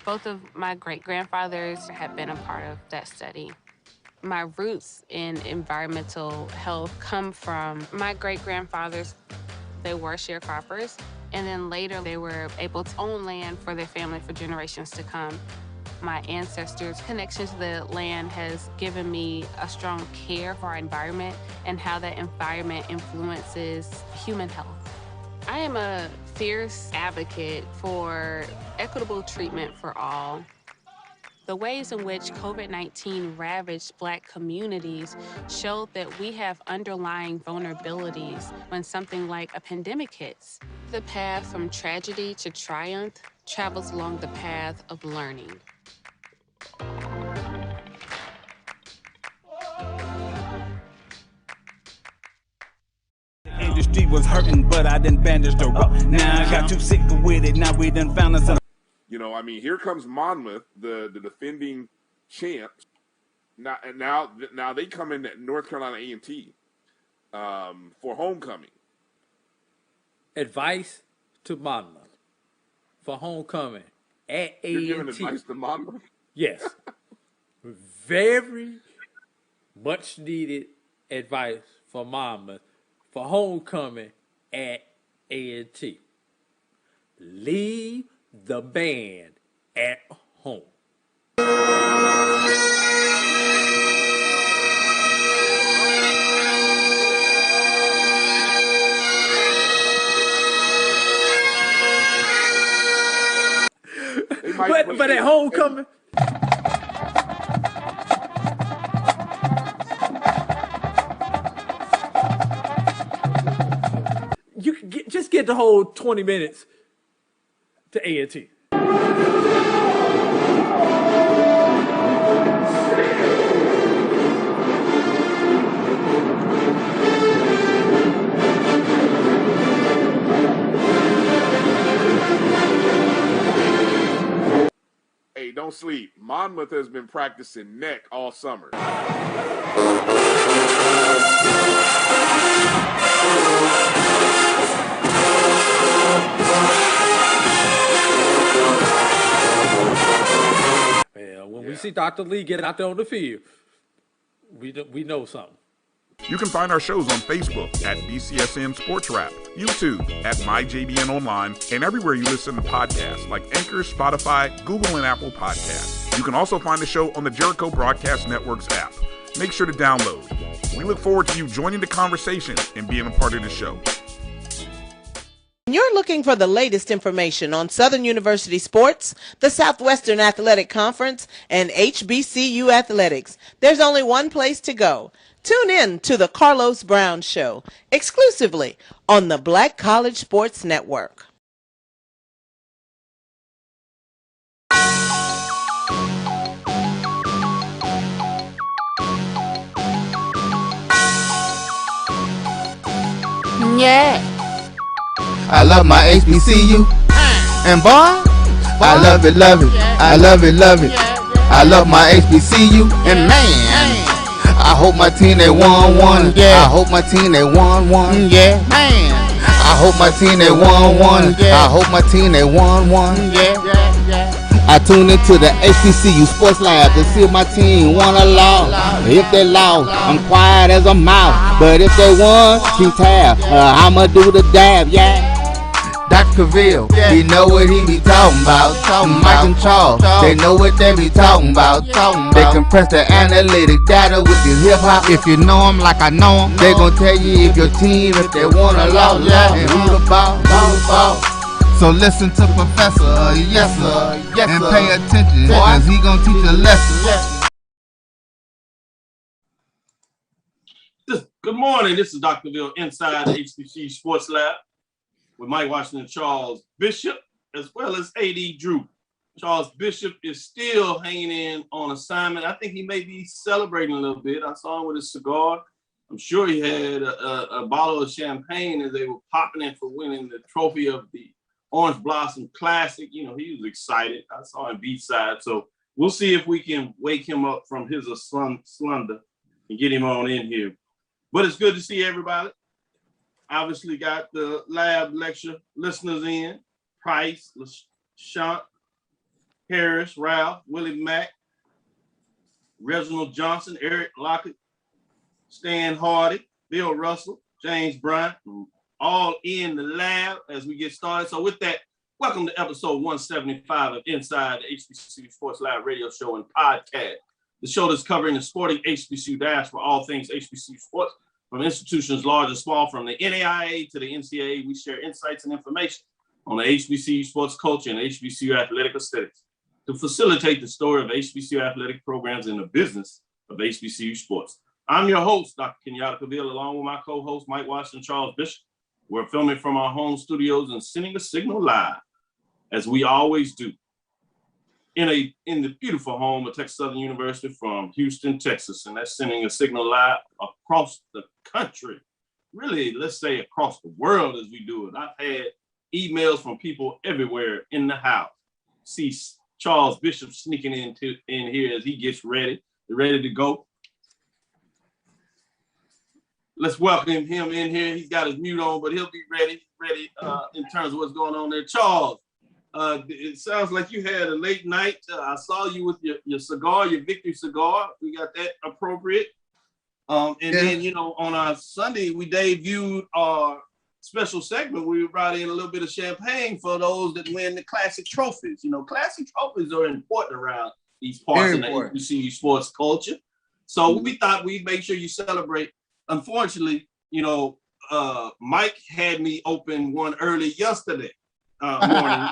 Both of my great-grandfathers have been a part of that study. My roots in environmental health come from my great-grandfathers. They were sharecroppers, and then later they were able to own land for their family for generations to come. My ancestors' connection to the land has given me a strong care for our environment and how that environment influences human health. I am a fierce advocate for equitable treatment for all. The ways in which COVID-19 ravaged Black communities showed that we have underlying vulnerabilities when something like a pandemic hits. The path from tragedy to triumph travels along the path of learning. Industry was hurting, but I done bandaged the rope. Now I got too sick with it. Now we done found us. You know, I mean, here comes Monmouth, the defending champs. Now they come in at North Carolina A&T for homecoming. Advice to Monmouth for homecoming at A&T. You're giving advice to Monmouth? Yes. Very much needed advice for Monmouth for homecoming at A&T. Leave the band at home. But at homecoming, you can just get the whole 20 minutes to A&T. Hey, don't sleep. Monmouth has been practicing neck all summer. When we see Dr. Lee get out there on the field, we know something. You can find our shows on Facebook at BCSN Sports Rap, YouTube at MyJBN Online, and everywhere you listen to podcasts like Anchor, Spotify, Google, and Apple Podcasts. You can also find the show on the Jericho Broadcast Network's app. Make sure to download. We look forward to you joining the conversation and being a part of the show. You're looking for the latest information on Southern University sports, the Southwestern Athletic Conference, and HBCU athletics. There's only one place to go. Tune in to the Carlos Brown Show, exclusively on the Black College Sports Network. Yeah. I love my HBCU, and boy, I love it, I love it, I love my HBCU, and man, I hope my team they won, yeah. I hope my team they won, yeah. Man, I hope my team they won, yeah. I hope my team they won, yeah. I tune into the HBCU Sports Lab to see if my team won or lost. If they lost, I'm quiet as a mouse, but if they won, keep tab. I'ma do the dab, yeah. Dr. Cavil, he know what he be talking about. Mike and Charles, they know what they be talking about. They compress the analytic data with this hip hop. If you know them like I know them, they gon' tell you if your team, if they won or lost, and who the ball. So listen to Professor, yes sir, and pay attention, cause he gon' teach a lesson. Good morning, this is Dr. Cavil inside the HBCU Sports Lab with Mike Washington, Charles Bishop, as well as A.D. Drew. Charles Bishop is still hanging in on assignment. I think he may be celebrating a little bit. I saw him with a cigar. I'm sure he had a bottle of champagne as they were popping in for winning the trophy of the Orange Blossom Classic. You know, he was excited. I saw him beachside. So we'll see if we can wake him up from his slumber and get him on in here. But it's good to see everybody. Obviously got the lab lecture listeners in. Price, LaShant, Harris, Ralph, Willie Mack, Reginald Johnson, Eric Lockett, Stan Hardy, Bill Russell, James Bryant, all in the lab as we get started. So with that, welcome to episode 175 of Inside the HBCU Sports Lab radio show and podcast. The show that's covering the sporting HBCU dash for all things HBCU sports, from institutions large and small, from the NAIA to the NCAA. We share insights and information on the HBCU sports culture and HBCU athletic aesthetics to facilitate the story of HBCU athletic programs in the business of HBCU sports. I'm your host, Dr. Kenyatta Cavil, along with my co-host, Mike Washington, Charles Bishop. We're filming from our home studios and sending a signal live, as we always do, in the beautiful home of Texas Southern University from Houston, Texas. And that's sending a signal live across the country. Really, let's say across the world as we do it. I've had emails from people everywhere in the house. See Charles Bishop sneaking in here as he gets ready to go. Let's welcome him in here. He's got his mute on, but he'll be ready in terms of what's going on there. Charles, it sounds like you had a late night. I saw you with your cigar, your victory cigar. We got that appropriate. Then, on our Sunday, we debuted our special segment. We brought in a little bit of champagne for those that win the classic trophies. Classic trophies are important around these parts of the HBCU sports culture. So we thought we'd make sure you celebrate. Unfortunately, Mike had me open one early yesterday morning.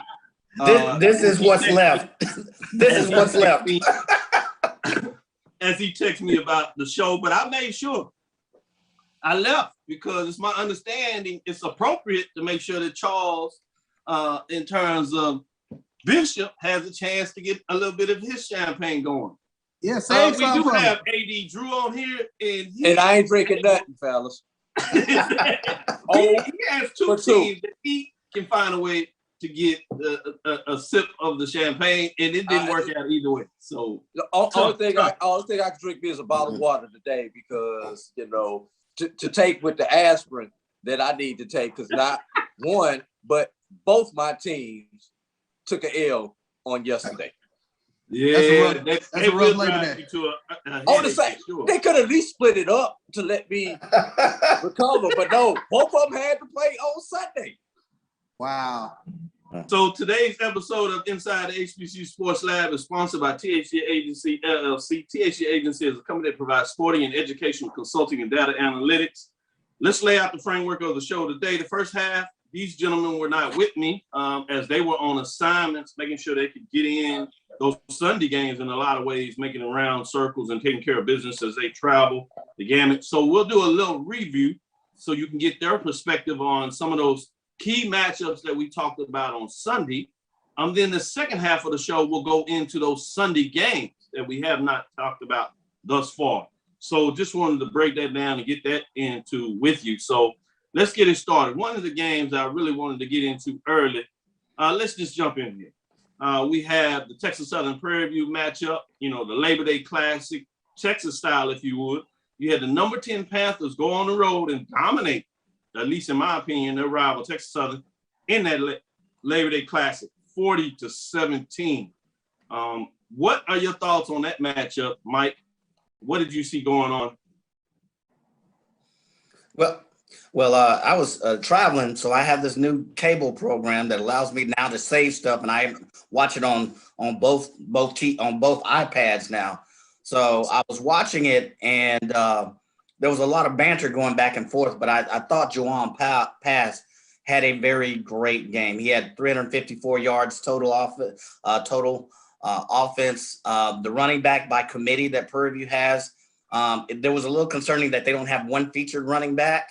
This is what's left. This is what's left. As he texted me about the show, but I made sure I left because it's my understanding it's appropriate to make sure that Charles, in terms of Bishop, has a chance to get a little bit of his champagne going. Yeah, we do have AD Drew on here, and I ain't drinking nothing, fellas. he has two teams that he can find a way to get a sip of the champagne, and it didn't work out either way. So the only thing I can drink is a bottle of water today because to take with the aspirin that I need to take, because not one but both my teams took an L on yesterday. Yeah, that's a rough Labor Day. They could at least split it up to let me recover, but no, both of them had to play on Sunday. Wow. So today's episode of Inside the HBCU Sports Lab is sponsored by THC Agency LLC. THC Agency is a company that provides sporting and educational consulting and data analytics. Let's lay out the framework of the show today. The first half, these gentlemen were not with me as they were on assignments, making sure they could get in those Sunday games in a lot of ways, making around circles and taking care of business as they travel the gamut. So we'll do a little review so you can get their perspective on some of those key matchups that we talked about on Sunday. Then the second half of the show, we'll go into those Sunday games that we have not talked about thus far. So just wanted to break that down and get that into with you. So let's get it started. One of the games I really wanted to get into early, let's just jump in here. We have the Texas Southern Prairie View matchup, the Labor Day Classic, Texas style, if you would. You had the number 10 Panthers go on the road and dominate, at least in my opinion, their rival Texas Southern in that Labor Day Classic, 40-17. What are your thoughts on that matchup, Mike? What did you see going on? Well, I was traveling, so I have this new cable program that allows me now to save stuff, and I watch it on both iPads now. So I was watching it, and there was a lot of banter going back and forth, but I thought Juwan Pass had a very great game. He had 354 yards total offense. The running back by committee that Prairie View has, there was a little concerning that they don't have one featured running back,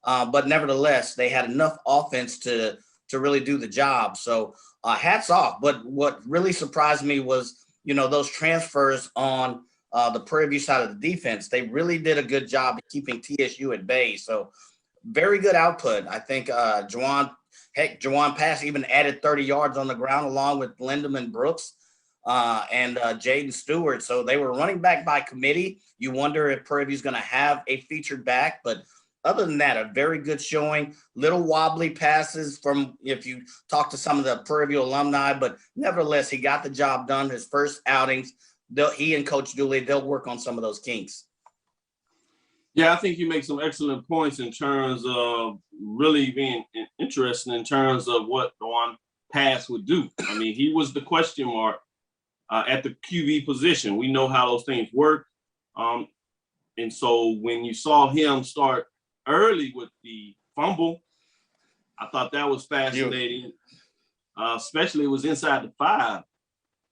but nevertheless, they had enough offense to really do the job. So hats off. But what really surprised me was, those transfers on the Prairie View side of the defense. They really did a good job of keeping TSU at bay. So very good output. I think Juwan Pass even added 30 yards on the ground along with Lindemann Brooks and Jaden Stewart. So they were running back by committee. You wonder if Prairie View's going to have a featured back, but other than that, a very good showing. Little wobbly passes from if you talk to some of the Prairie View alumni, but nevertheless, he got the job done. His first outings, he and Coach Dooley, they'll work on some of those kinks. Yeah, I think you make some excellent points in terms of really being interesting in terms of what Dwan Pass would do. I mean, he was the question mark at the QB position. We know how those things work. And so when you saw him start early with the fumble, I thought that was fascinating. Especially it was inside the 5.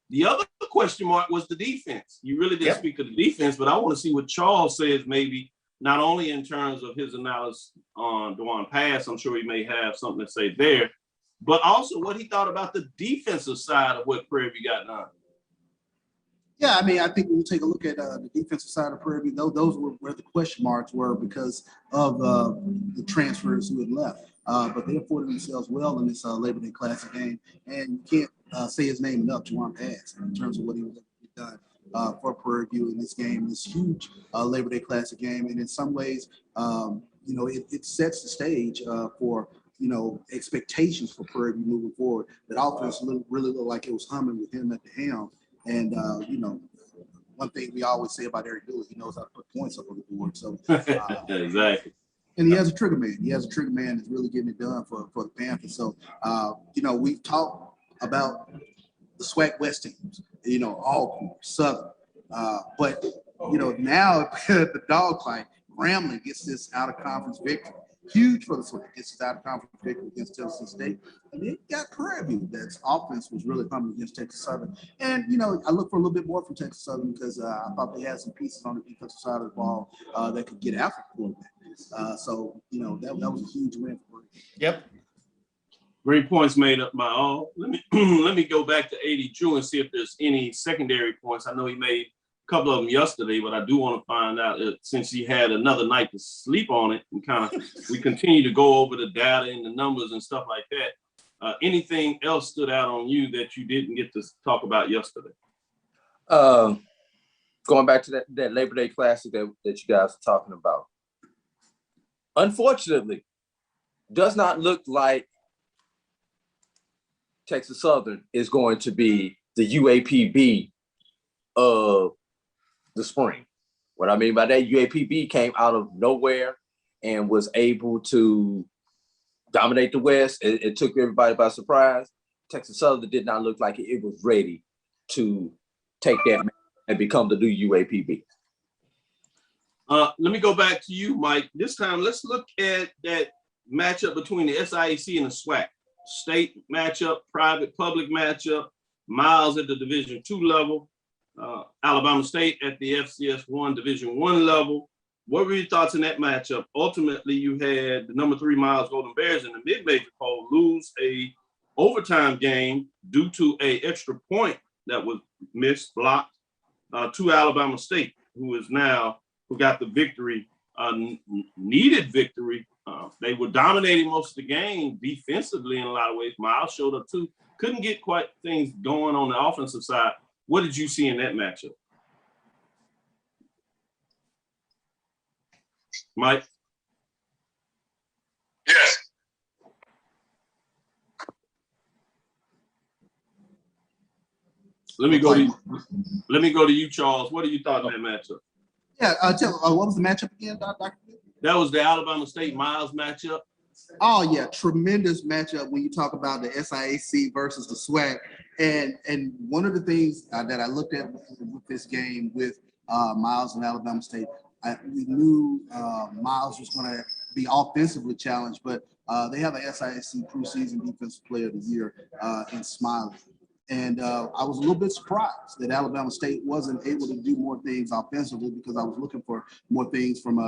The other question mark was the defense. You really didn't speak of the defense, but I want to see what Charles says, maybe not only in terms of his analysis on Dwan Pass, I'm sure he may have something to say there, but also what he thought about the defensive side of what Prairie View got done. Yeah, I mean, I think when you take a look at the defensive side of Prairie View, those were where the question marks were because of the transfers who had left. But they afforded themselves well in this Labor Day Classic game, and you can't say his name enough, Dwan Pass, in terms of what he was done for Prairie View in this game, this huge Labor Day Classic game. And in some ways, it sets the stage for, expectations for Prairie View moving forward. That offense really looked like it was humming with him at the helm. And, one thing we always say about Eric Dooley, he knows how to put points up on the board. So exactly. And he has a trigger man. He has a trigger man that's really getting it done for the Panthers. So, we've talked about the SWAC West teams, all Southern. But, now the dog fight, Grambling gets this out-of-conference victory. Huge for the SWAC. Gets this out-of-conference victory against Tennessee State. And then got Prairie View. That's offense was really coming against Texas Southern. And, I look for a little bit more from Texas Southern because I thought they had some pieces on the defensive side of the ball that could get after the quarterback. That was a huge win for Prairie View. Yep. Great points made up by all. Let me go back to 80 Drew and see if there's any secondary points. I know he made a couple of them yesterday, but I do want to find out since he had another night to sleep on it and we continue to go over the data and the numbers and stuff like that. Anything else stood out on you that you didn't get to talk about yesterday? Going back to that Labor Day Classic that you guys are talking about. Unfortunately, does not look like Texas Southern is going to be the UAPB of the spring. What I mean by that, UAPB came out of nowhere and was able to dominate the West. It took everybody by surprise. Texas Southern did not look like it was ready to take that and become the new UAPB. Let me go back to you, Mike. This time, let's look at that matchup between the SIAC and the SWAC. State matchup, private, public matchup, Miles at the Division II level, Alabama State at the FCS1 Division I level. What were your thoughts in that matchup? Ultimately, you had the number 3 Miles Golden Bears in the mid-major poll lose a overtime game due to a extra point that was missed, blocked, to Alabama State, who got the victory, needed victory. They were dominating most of the game defensively in a lot of ways. Miles showed up too. Couldn't get quite things going on the offensive side. What did you see in that matchup? Mike? Yes. Let me go to you, Charles. What do you thought of that matchup? Yeah, what was the matchup again, Dr.? That was the Alabama State Miles matchup. Oh yeah, tremendous matchup when you talk about the SIAC versus the SWAC. And one of the things that I looked at with this game with Miles and Alabama State, we knew Miles was going to be offensively challenged, but they have an SIAC preseason defensive player of the year in Smiley. And I was a little bit surprised that Alabama State wasn't able to do more things offensively because I was looking for more things from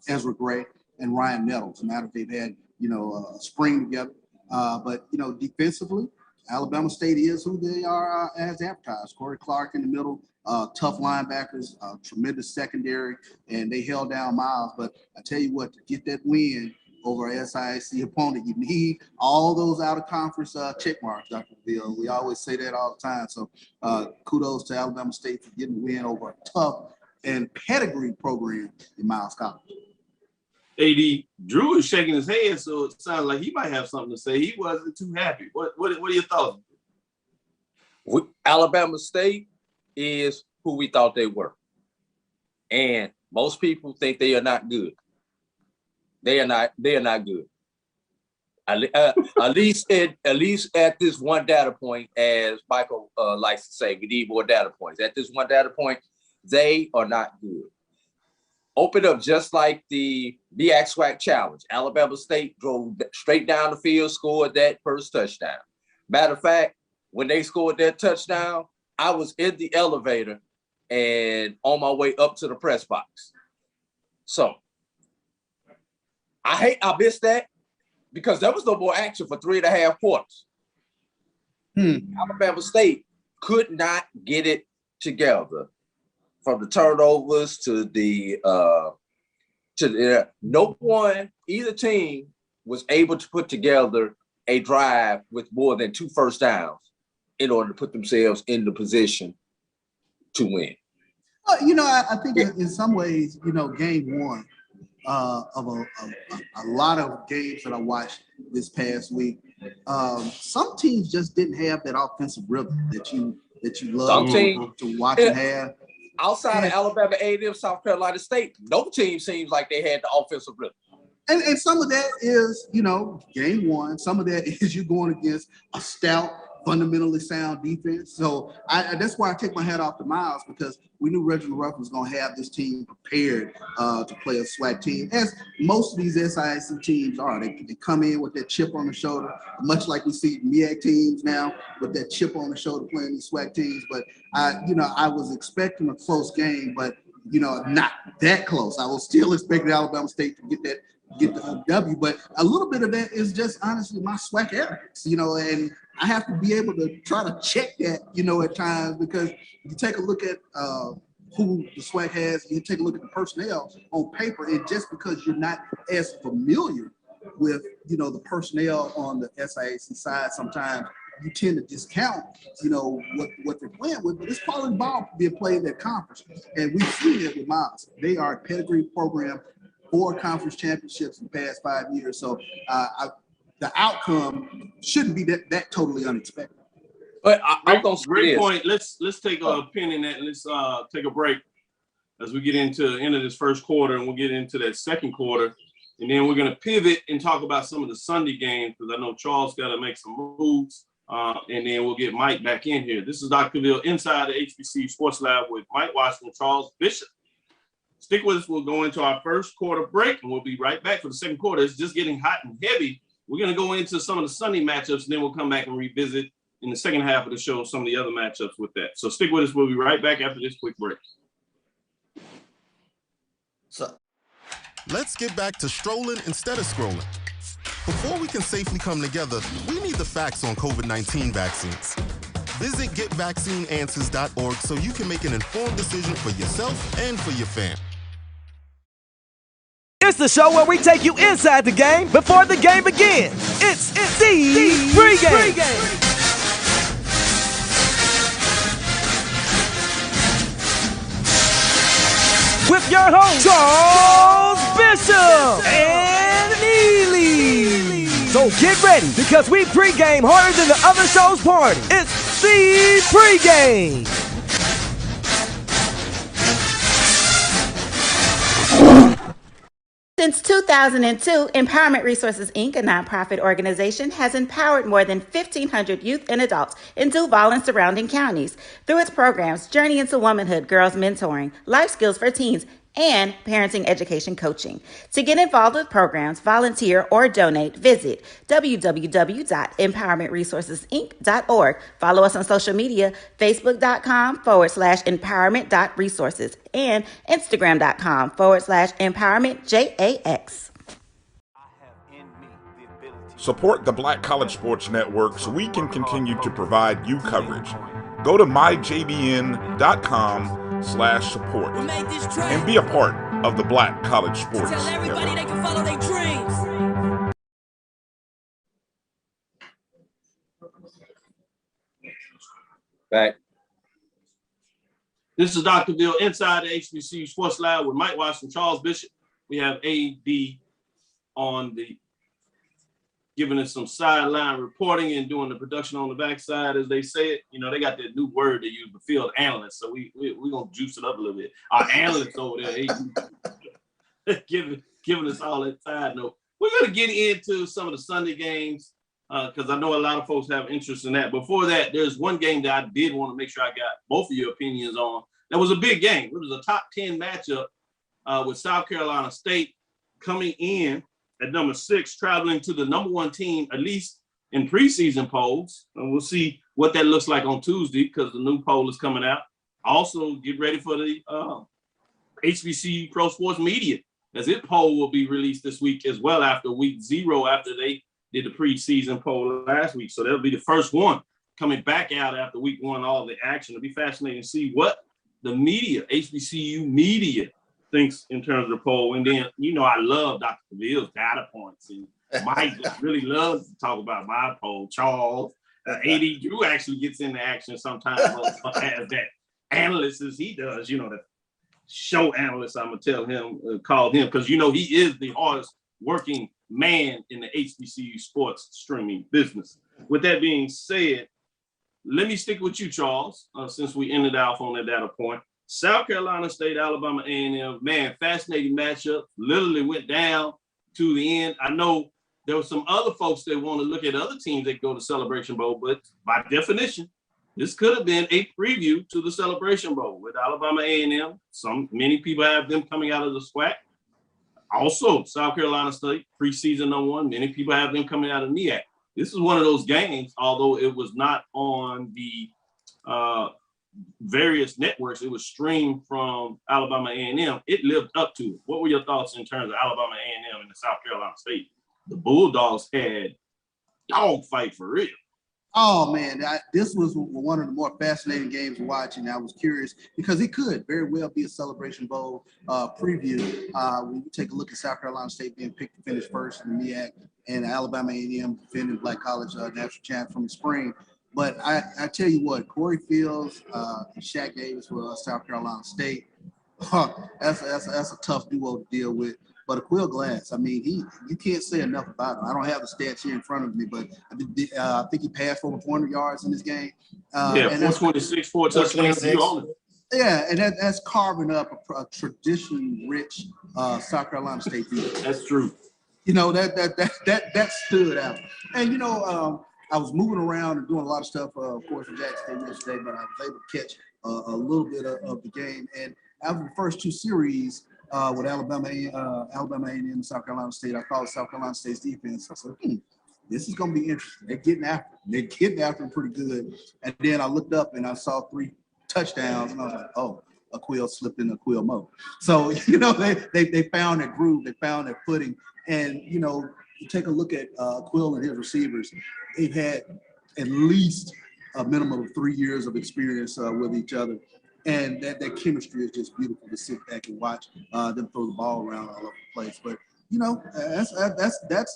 Ezra Gray and Ryan Nettles. Now that they've had, a spring together. But defensively, Alabama State is who they are as advertised. Corey Clark in the middle, tough linebackers, tremendous secondary, and they held down Miles. But I tell you what, to get that win over an SIAC opponent, you need all those out-of-conference check marks, Dr. Bill. We always say that all the time. So kudos to Alabama State for getting a win over a tough and pedigree program in Miles College. AD Drew is shaking his head, so it sounds like he might have something to say. He wasn't too happy. What are your thoughts? Alabama State is who we thought they were. And most people think they are not good. They are not good. At least at this one data point, as Michael likes to say, we need more data points. At this one data point, they are not good. Open up just like the BAC-SWAC Challenge. Alabama State drove straight down the field, scored that first touchdown. Matter of fact, when they scored that touchdown, I was in the elevator and on my way up to the press box. So I missed that because there was no more action for 3.5 quarters. Alabama State could not get it together. From the turnovers to no one, either team was able to put together a drive with more than 2 first downs in order to put themselves in the position to win. Well, I think in some ways, game one of a lot of games that I watched this past week, some teams just didn't have that offensive rhythm that you love to watch and have. Outside of Alabama, A&M, South Carolina State, no team seems like they had the offensive rhythm. And some of that is, game one. Some of that is you going against a stout, fundamentally sound defense. So that's why I take my hat off to Miles, because we knew Reginald Ruff was going to have this team prepared to play a SWAC team, as most of these SIC teams are. They come in with that chip on the shoulder, much like we see MEAC teams now with that chip on the shoulder playing these SWAC teams. But I was expecting a close game, but not that close. I was still expecting Alabama State to get the W, but a little bit of that is just honestly my SWAC arrogance, and I have to be able to try to check that, at times, because you take a look at who the SWAC has, you take a look at the personnel on paper, and just because you're not as familiar with, the personnel on the SIAC side, sometimes you tend to discount, what they're playing with, but it's quality ball being played in that conference. And we've seen it with Miles. They are a pedigree program, 4 conference championships in the past 5 years. So the outcome shouldn't be that totally unexpected. But great point. Let's take a pin in that, and let's take a break as we get into the end of this first quarter, and we'll get into that second quarter. And then we're going to pivot and talk about some of the Sunday games, because I know Charles got to make some moves. And then we'll get Mike back in here. This is Dr. Cavil inside the HBCU Sports Lab with Mike Washington, Charles Bishop. Stick with us. We'll go into our first quarter break, and we'll be right back for the second quarter. It's just getting hot and heavy. We're going to go into some of the Sunday matchups, and then we'll come back and revisit in the second half of the show some of the other matchups with that. So stick with us. We'll be right back after this quick break. So let's get back to strolling instead of scrolling. Before we can safely come together, we need the facts on COVID-19 vaccines. Visit getvaccineanswers.org so you can make an informed decision for yourself and for your fam. It's the show where we take you inside the game before the game begins. It's the pregame. With your host, Charles Bishop and Neely. So get ready, because we pregame harder than the other show's party. It's the pregame. Since 2002, Empowerment Resources, Inc., a nonprofit organization, has empowered more than 1,500 youth and adults in Duval and surrounding counties through its programs Journey into Womanhood, Girls Mentoring, Life Skills for Teens, and Parenting Education Coaching. To get involved with programs, volunteer, or donate, visit www.empowermentresourcesinc.org. Follow us on social media, facebook.com/empowerment.resources and instagram.com/empowermentjax. Support the Black College Sports Network so we can continue to provide you coverage. Go to myjbn.com/support and be a part of the Black College Sports Tell everybody Network. they can follow their dreams. Back. This is Dr. Bill inside the HBCU Sports Lab with Mike Washington, Charles Bishop. We have AD on giving us some sideline reporting and doing the production on the backside, as they say it. You know, they got that new word they use, the field analyst. So we gonna juice it up a little bit. Our analysts over there, giving us all that side note. We're gonna get into some of the Sunday games because I know a lot of folks have interest in that. Before that, there's one game that I did want to make sure I got both of your opinions on. That was a big game. It was a top 10 matchup with South Carolina State coming in at number 6, traveling to the number 1 team, at least in preseason polls. And we'll see what that looks like on Tuesday because the new poll is coming out. Also, get ready for the HBCU Pro Sports Media, as its poll will be released this week as well after week 0, after they did the preseason poll last week. So that'll be the first one coming back out after week 1, all the action. It'll be fascinating to see what the media, HBCU media, thinks in terms of the poll. And then, you know, I love Dr. Cavil's data points, and Mike just really loves to talk about my poll. Charles, AD Drew actually gets into action sometimes as that analyst as he does, you know, the show analyst, I'm gonna call him, because, you know, he is the hardest working man in the HBCU sports streaming business. With that being said, let me stick with you, Charles, since we ended off on that data point. South Carolina State, Alabama A&M, man, fascinating matchup. Literally went down to the end. I know there were some other folks that want to look at other teams that go to Celebration Bowl, but by definition, this could have been a preview to the Celebration Bowl with Alabama A&M. Many people have them coming out of the SWAC. Also, South Carolina State, preseason number 1. Many people have them coming out of MEAC. This is one of those games, although it was not on the various networks, it was streamed from Alabama A&M. It lived up to it. What were your thoughts in terms of Alabama A&M and the South Carolina State? The Bulldogs had dog fight for real. Oh man, this was one of the more fascinating games to watch, and I was curious because it could very well be a Celebration Bowl preview. When you take a look at South Carolina State being picked to finish first in the MEAC, and Alabama A&M defending Black College national champ from the spring. But I tell you what, Corey Fields and Shaq Davis for South Carolina State, that's a tough duo to deal with. But Aqeel Glass, I mean, you can't say enough about him. I don't have the stats here in front of me, but I think he passed for over 400 yards in this game. 426, 4 touchdowns. Yeah, and that's carving up a tradition-rich South Carolina State defense. That's true. You know, that stood out. And, you know, I was moving around and doing a lot of stuff, of course, in Jackson State yesterday, but I was able to catch a little bit of the game. And after the first 2 series with Alabama A&M and South Carolina State, I called South Carolina State's defense. I said, this is going to be interesting. They're getting after them pretty good. And then I looked up and I saw 3 touchdowns, and I was like, oh, Aqeel slipped in Aqeel mode. So, you know, they found their groove, they found their footing. And, you know, you take a look at Aqeel and his receivers. They've had at least a minimum of 3 years of experience with each other. And that chemistry is just beautiful to sit back and watch them throw the ball around all over the place. But, you know, that's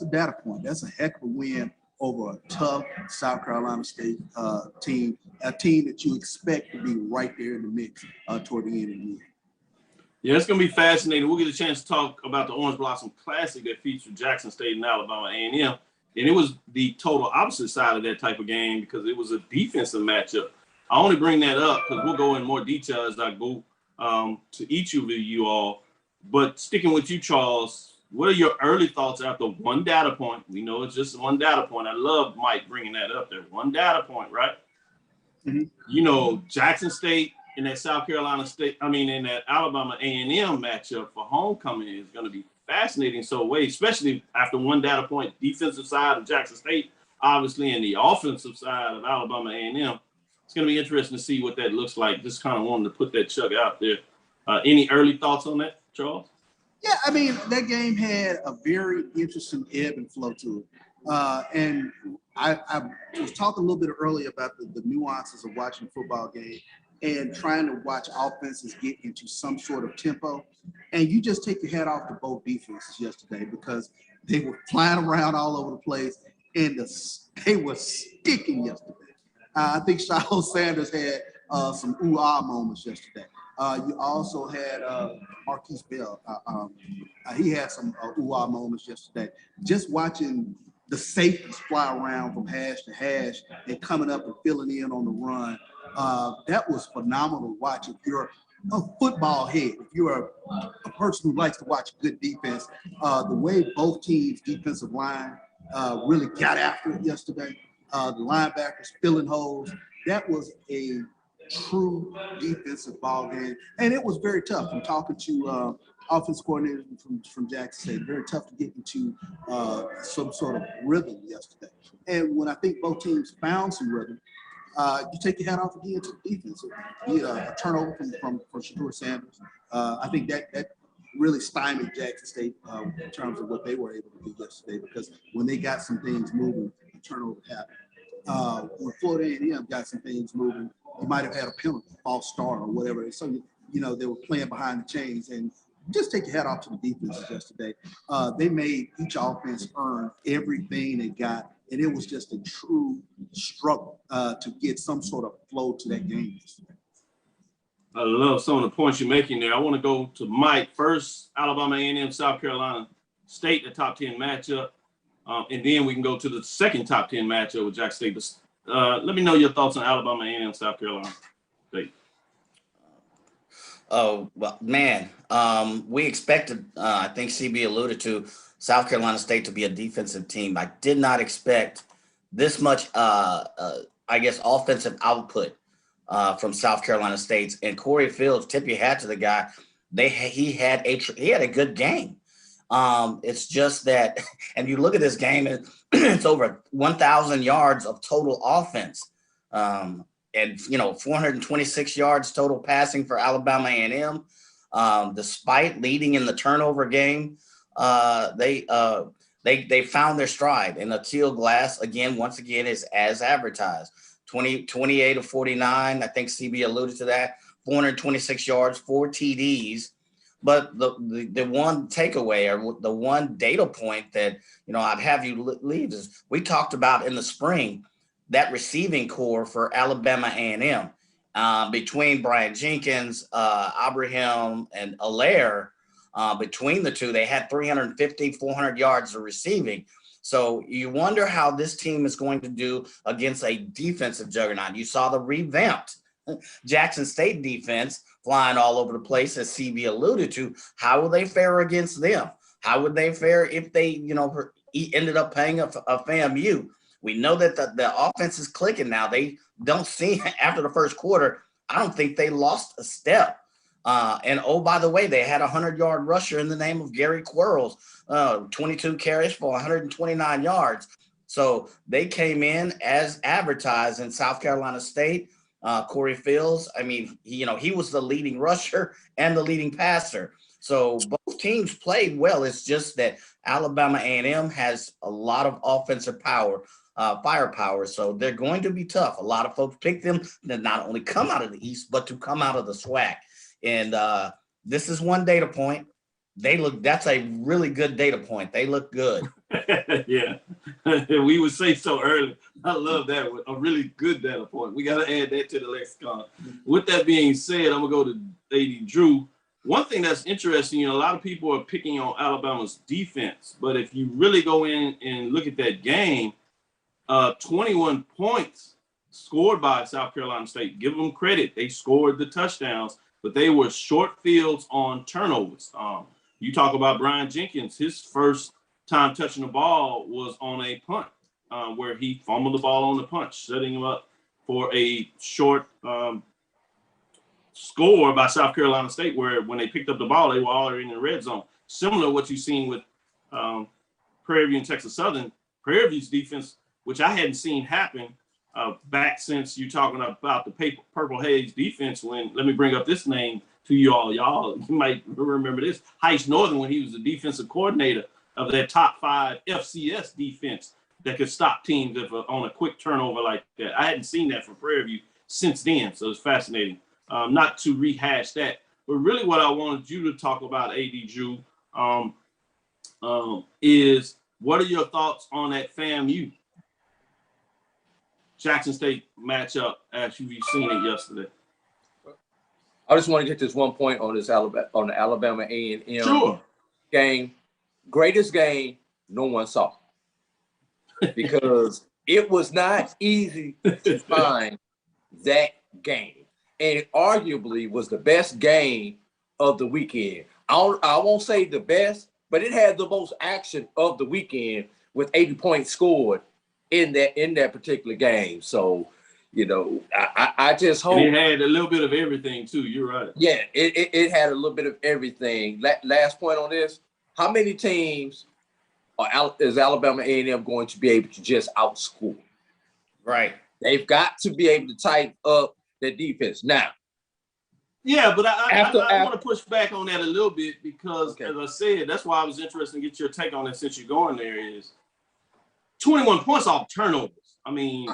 a data point. That's a heck of a win over a tough South Carolina State team, a team that you expect to be right there in the mix toward the end of the year. Yeah, it's going to be fascinating. We'll get a chance to talk about the Orange Blossom Classic that featured Jackson State and Alabama A&M. And it was the total opposite side of that type of game because it was a defensive matchup. I only bring that up because we'll go in more detail as I go to each of you all. But sticking with you, Charles, what are your early thoughts after one data point? We know it's just one data point. I love Mike bringing that up there. One data point, right? Mm-hmm. You know, Jackson State in that in that Alabama A&M matchup for homecoming is going to be fascinating. So especially after one data point, defensive side of Jackson State, obviously, and the offensive side of Alabama A&M. It's going to be interesting to see what that looks like. Just kind of wanted to put that chug out there. Any early thoughts on that, Charles? Yeah, I mean, that game had a very interesting ebb and flow to it. And I was talking a little bit earlier about the nuances of watching a football game and trying to watch offenses get into some sort of tempo. And you just take your hat off to both defenses yesterday because they were flying around all over the place and they were sticking yesterday. I think Shiloh Sanders had some ooh-ah moments yesterday. You also had Marquise Bell. He had some ooh-ah moments yesterday. Just watching the safeties fly around from hash to hash and coming up and filling in on the run. That was phenomenal to watch. If you're a football head, if you're a person who likes to watch good defense, the way both teams' defensive line really got after it yesterday, the linebackers filling holes, that was a true defensive ball game. And it was very tough. I'm talking to offense coordinator from Jackson State, very tough to get into some sort of rhythm yesterday. And when I think both teams found some rhythm, you take your hat off again to the defense. A turnover from Shakur Sanders. I think that really stymied Jackson State in terms of what they were able to do yesterday, because when they got some things moving, a turnover happened. When Florida A&M got some things moving, you might have had a penalty, false start or whatever. So, they were playing behind the chains. And just take your hat off to the defenses yesterday. They made each offense earn everything they got. And it was just a true struggle to get some sort of flow to that game. I love some of the points you're making there. I want to go to Mike first. Alabama A&M, South Carolina State, the top 10 matchup. And then we can go to the second top 10 matchup with Jackson State. Let me know your thoughts on Alabama A&M, South Carolina State. Oh, well, man, we expected, I think CB alluded to, South Carolina State to be a defensive team. I did not expect this much, offensive output from South Carolina State. And Corey Fields, tip your hat to the guy. He had a good game. It's just that, and you look at this game, it's over 1,000 yards of total offense. And 426 yards total passing for Alabama A&M. Despite leading in the turnover game, they found their stride. And Akil Glass, once again, is as advertised. 28 of 49. I think CB alluded to that. 426 yards, 4 TDs. But the one takeaway or the one data point that, I'd have you leave is we talked about in the spring, that receiving core for Alabama A&M between Brian Jenkins, Abraham, and Allaire, between the two, they had 350, 400 yards of receiving. So you wonder how this team is going to do against a defensive juggernaut. You saw the revamped Jackson State defense flying all over the place, as CB alluded to. How will they fare against them? How would they fare if they, ended up paying a FAMU? We know that the offense is clicking now. They don't see after the first quarter. I don't think they lost a step. And oh, by the way, they had a 100-yard rusher in the name of Gary Quarles, 22 carries for 129 yards. So they came in as advertised in South Carolina State. Corey Fields, he was the leading rusher and the leading passer. So both teams played well. It's just that Alabama A&M has a lot of offensive power, firepower. So they're going to be tough. A lot of folks picked them to not only come out of the East, but to come out of the SWAC. And this is one data point. That's a really good data point. They look good. Yeah, we would say so early. I love that. A really good data point. We got to add that to the lexicon. With that being said, I'm going to go to AD Drew. One thing that's interesting, a lot of people are picking on Alabama's defense, but if you really go in and look at that game, 21 points scored by South Carolina State. Give them credit. They scored the touchdowns, but they were short fields on turnovers. You talk about Brian Jenkins, his first time touching the ball was on a punt where he fumbled the ball on the punch, setting him up for a short score by South Carolina State, where when they picked up the ball, they were already in the red zone. Similar to what you've seen with Prairie View and Texas Southern. Prairie View's defense, which I hadn't seen happen back since you're talking about the Purple Haze defense. When, let me bring up this name to you all. Y'all, you might remember this. Heights Northern, when he was the defensive coordinator of their top 5 FCS defense that could stop teams on a quick turnover like that. I hadn't seen that from Prairie View since then, so it's fascinating. Not to rehash that, but really what I wanted you to talk about, AD Drew, is what are your thoughts on that FAMU Jackson State matchup as you've seen it yesterday? I just want to get this one point on this the Alabama A&M game. Greatest game no one saw, because it was not easy to find that game, and it arguably was the best game of the weekend. I won't say the best, but it had the most action of the weekend with 80 points scored in that particular game. So, you know, I just hope. And it had a little bit of everything too. You're right. Yeah, it had a little bit of everything. Last point on this: how many teams is Alabama A&M going to be able to just outscore? Right. They've got to be able to tighten up their defense now. Yeah, but I want to push back on that a little bit because, as I said, that's why I was interested in get your take on that since you're going there. Is 21 points off turnovers. I mean,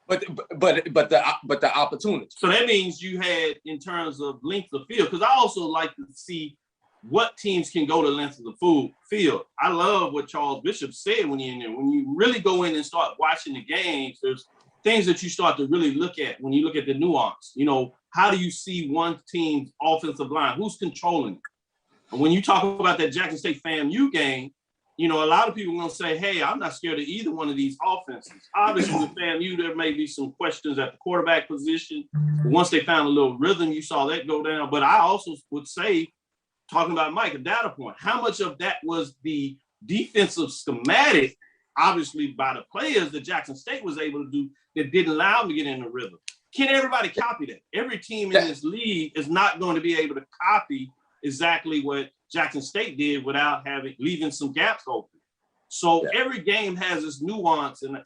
but the opportunity. So that means you had, in terms of length of field, because I also like to see what teams can go to length of the field. I love what Charles Bishop said when you're in there. When you really go in and start watching the games, there's things that you start to really look at when you look at the nuance. You know, how do you see one team's offensive line? Who's controlling it? And when you talk about that Jackson State FAMU game, you know, a lot of people are going to say, hey, I'm not scared of either one of these offenses. Obviously, with FAMU, there may be some questions at the quarterback position. But once they found a little rhythm, you saw that go down. But I also would say, talking about Mike, a data point, how much of that was the defensive schematic, obviously by the players that Jackson State was able to do, that didn't allow them to get in the rhythm? Can everybody copy that? Every team in this league is not going to be able to copy exactly what Jackson State did without leaving some gaps open. So every game has its nuance, and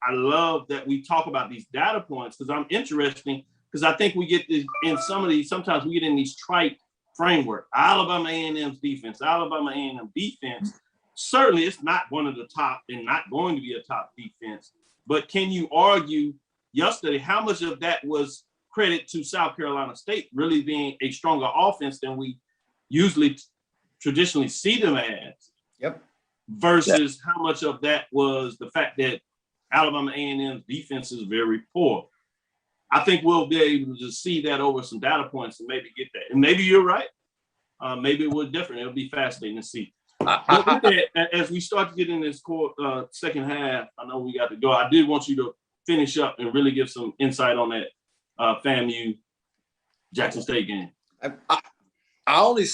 I love that we talk about these data points because I'm interesting, because I think we get this in some of these, sometimes we get in these trite framework. Alabama A&M's defense, Alabama A&M defense. Certainly it's not one of the top and not going to be a top defense, but can you argue yesterday how much of that was credit to South Carolina State really being a stronger offense than we usually traditionally see them as? Yep. Versus how much of that was the fact that Alabama A&M's defense is very poor. I think we'll be able to see that over some data points and maybe get that. And maybe you're right. Maybe it was different. It'll be fascinating to see. But with that, as we start to get in this second half, I know we got to go. I did want you to finish up and really give some insight on that FAMU Jackson State game. I only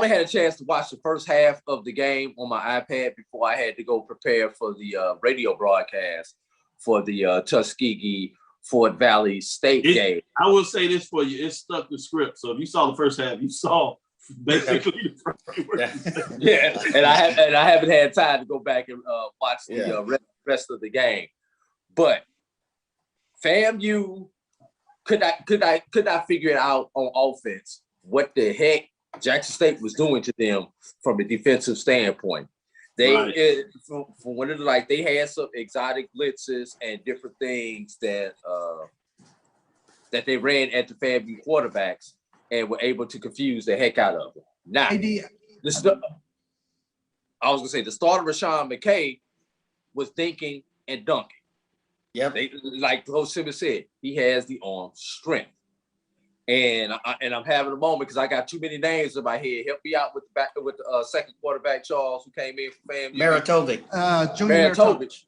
had a chance to watch the first half of the game on my iPad before I had to go prepare for the radio broadcast for the Tuskegee Fort Valley State game. I will say this for you. It stuck the script. So if you saw the first half, you saw basically the first. Yeah, and I haven't had time to go back and watch the rest of the game. But FAMU, could I figure it out on offense what the heck Jackson State was doing to them from a defensive standpoint. They from one of the, they had some exotic blitzes and different things that they ran at the FAMU quarterbacks and were able to confuse the heck out of them. Now, I was gonna say the starter Rashawn McKay was thinking and dunking. Yep. Like Coach Simmons said, he has the arm strength. And I'm having a moment because I got too many names in my head. Help me out with the second quarterback, Charles, who came in for FAMU. Maratovic. Junior Maratovic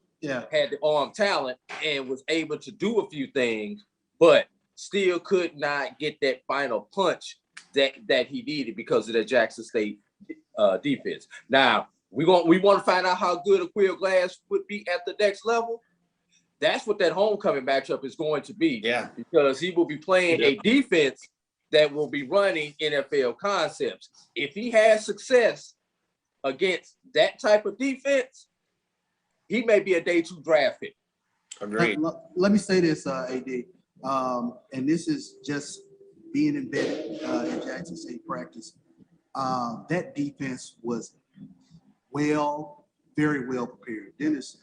had the arm talent and was able to do a few things, but still could not get that final punch that he needed because of the Jackson State defense. Now, we want to find out how good Aqeel Glass would be at the next level. That's what that homecoming matchup is going to be. Yeah. Because he will be playing a defense that will be running NFL concepts. If he has success against that type of defense, he may be a day 2 draft pick. Agreed. Let me say this, AD, and this is just being embedded in Jackson State practice. That defense was very well prepared. Dennis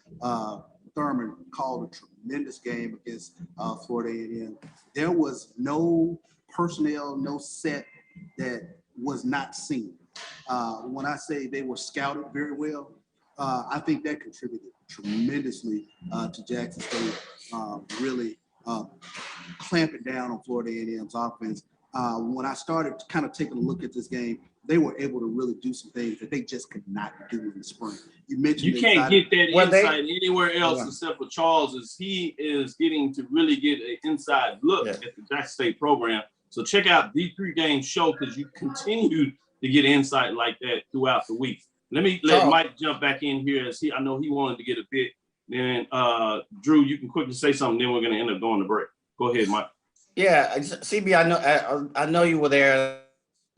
Thurman called a tremendous game against Florida A&M. There was no personnel, no set that was not seen. When I say they were scouted very well, I think that contributed tremendously to Jackson State really clamping down on Florida A&M's offense. When I started kind of taking a look at this game, they were able to really do some things that they just could not do in the spring. You mentioned you can't get that insight anywhere else except for Charles, as he is getting to really get an inside look at the Jackson State program. So check out the pregame show because you continue to get insight like that throughout the week. Let Mike jump back in here as I know he wanted to get a bit. Then Drew, you can quickly say something. Then we're going to end up going to break. Go ahead, Mike. Yeah, CB, I know you were there.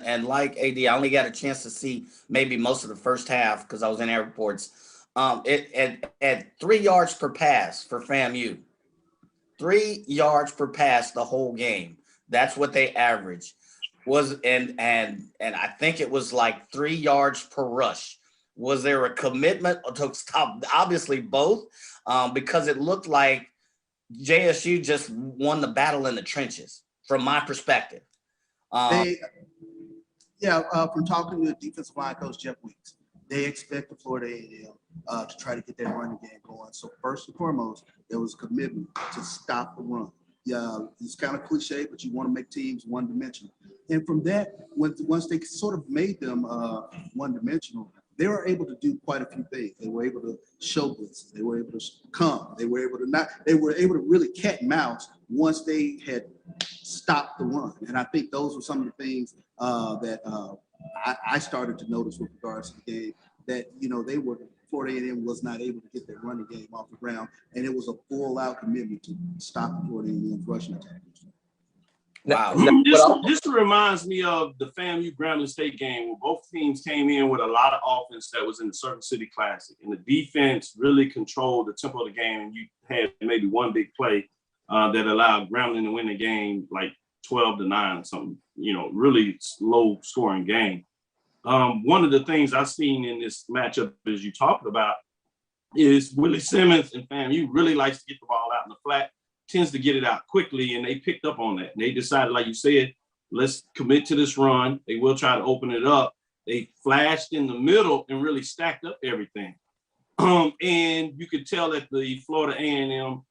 And like AD, I only got a chance to see maybe most of the first half because I was in airports. At 3 yards per pass for FAMU, 3 yards per pass the whole game. That's what they averaged. And I think it was like 3 yards per rush. Was there a commitment to stop? Obviously both, because it looked like JSU just won the battle in the trenches from my perspective. From talking to the defensive line coach, Jeff Weeks, they expect the Florida A&M to try to get that running game going. So first and foremost, there was a commitment to stop the run. Yeah, it's kind of cliche, but you want to make teams one-dimensional. And from that, once they sort of made them one-dimensional, they were able to do quite a few things. They were able to show blitzes. They were able to come. They were able to really cat and mouse once they had stopped the run. And I think those were some of the things that I started to notice with regards to the game, that, Florida A&M was not able to get their running game off the ground, and it was a full-out commitment to stop the Florida A&M rushing attack. Wow. This reminds me of the FAMU Grambling State game where both teams came in with a lot of offense that was in the Circuit City Classic, and the defense really controlled the tempo of the game, and you had maybe one big play that allowed Grambling to win the game like 12-9 or something, really low scoring game. One of the things I've seen in this matchup, as you talked about, is Willie Simmons and FAMU really likes to get the ball out in the flat, tends to get it out quickly, and they picked up on that. And they decided, like you said, let's commit to this run. They will try to open it up. They flashed in the middle and really stacked up everything. And you could tell that the Florida A&M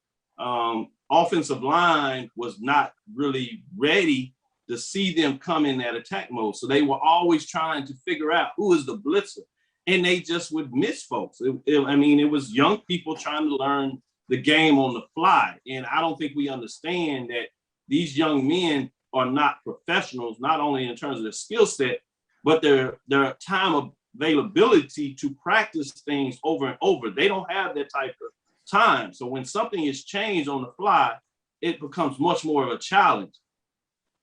offensive line was not really ready to see them come in that attack mode. So they were always trying to figure out who is the blitzer. And they just would miss folks. It was young people trying to learn the game on the fly. And I don't think we understand that these young men are not professionals, not only in terms of their skill set, but their time availability to practice things over and over. They don't have that type of time. So when something is changed on the fly, it becomes much more of a challenge.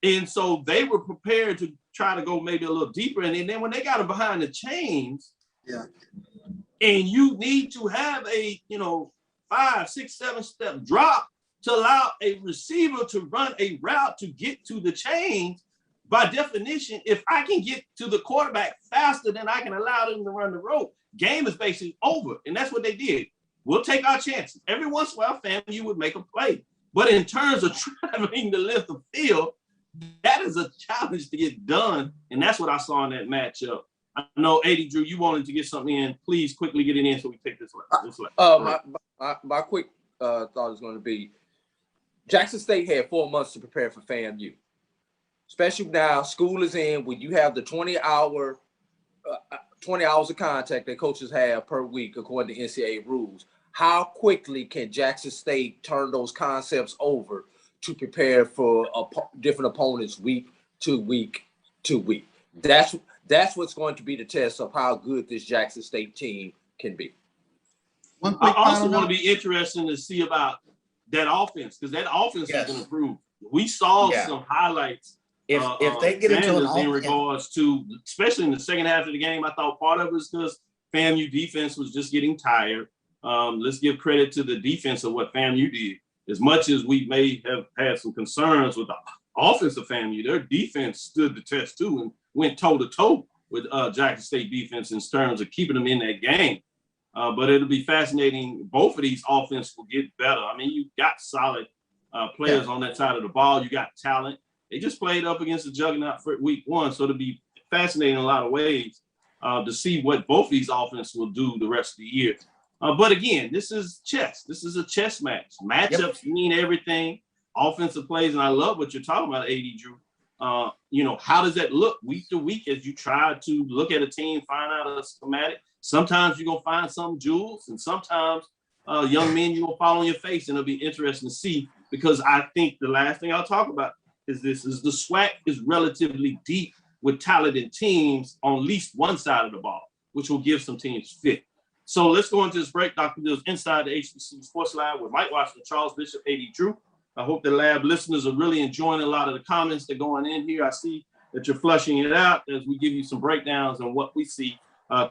And so they were prepared to try to go maybe a little deeper. And then when they got them behind the chains, and you need to have a, 5, 6, 7 step drop to allow a receiver to run a route to get to the chains. By definition, if I can get to the quarterback faster than I can allow them to run the rope, game is basically over. And that's what they did. We'll take our chances. Every once in a while, FAMU would make a play. But in terms of traveling the length of field, that is a challenge to get done. And that's what I saw in that matchup. I know, AD Drew, you wanted to get something in. Please quickly get it in so we take this one. My quick thought is going to be, Jackson State had 4 months to prepare for FAMU. Especially now, school is in, when you have the 20 hours of contact that coaches have per week according to NCAA rules. How quickly can Jackson State turn those concepts over to prepare for different opponents week to week to week? That's what's going to be the test of how good this Jackson State team can be. I also want to be interested to see about that offense, because that offense is going to improve. We saw some highlights. If they get into an in regards to, especially in the second half of the game, I thought part of it was because FAMU defense was just getting tired. Let's give credit to the defense of what FAMU did. As much as we may have had some concerns with the offense of FAMU, their defense stood the test too and went toe-to-toe with Jackson State defense in terms of keeping them in that game. But it'll be fascinating. Both of these offenses will get better. I mean, you got solid players on that side of the ball. You got talent. They just played up against the juggernaut for week 1. So it'll be fascinating in a lot of ways to see what both these offenses will do the rest of the year. But again, this is chess. This is a chess match. Matchups mean everything. offensive plays, and I love what you're talking about, AD Drew. How does that look week to week as you try to look at a team, find out a schematic? Sometimes you're going to find some jewels, and sometimes young men, you're going to fall on your face, and it'll be interesting to see, because I think the last thing I'll talk about is the SWAC is relatively deep with talented teams on at least one side of the ball, which will give some teams fit. So let's go into this break. Dr. Bill's Inside the HBCU Sports Lab with Mike Washington, Charles Bishop, AD Drew. I hope the lab listeners are really enjoying a lot of the comments that are going in here. I see that you're flushing it out as we give you some breakdowns on what we see.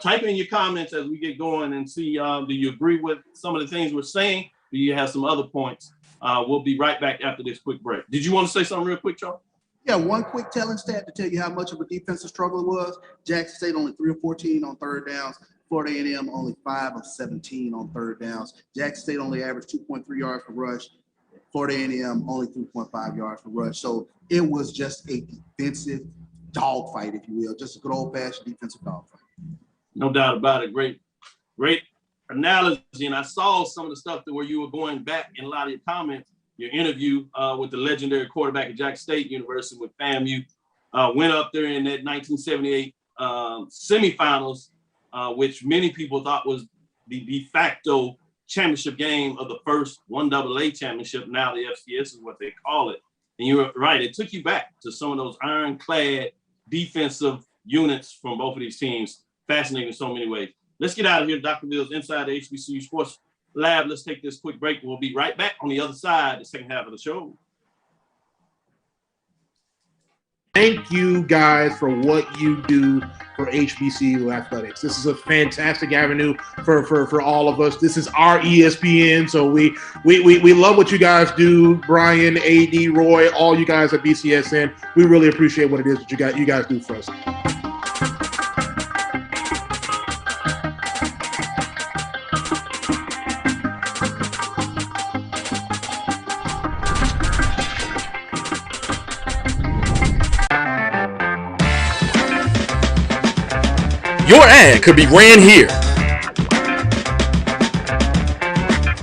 Type in your comments as we get going and see, do you agree with some of the things we're saying? Do you have some other points? We'll be right back after this quick break. Did you want to say something real quick, Charles? Yeah, one quick telling stat to tell you how much of a defensive struggle it was. Jackson State only 3 of 14 on third downs. Florida A&M only 5 of 17 on third downs. Jackson State only averaged 2.3 yards per rush. Florida A&M only 3.5 yards per rush. So it was just a defensive dogfight, if you will, just a good old-fashioned defensive dogfight. No doubt about it. Great analogy. And I saw some of the stuff where you were going back in a lot of your comments. Your interview with the legendary quarterback at Jackson State University with FAMU went up there in that 1978 semifinals, which many people thought was the de facto championship game of the first 1AA championship. Now the FCS is what they call it. And you were right. It took you back to some of those ironclad defensive units from both of these teams. Fascinating in so many ways. Let's get out of here. Dr. Bill's Inside the HBCU Sports Lab. Let's take this quick break. We'll be right back on the other side, the second half of the show. Thank you guys for what you do for HBCU athletics. This is a fantastic avenue for all of us. This is our ESPN, so we love what you guys do. Brian, AD, Roy, all you guys at BCSN. We really appreciate what it is that you guys do for us. Your ad could be ran here.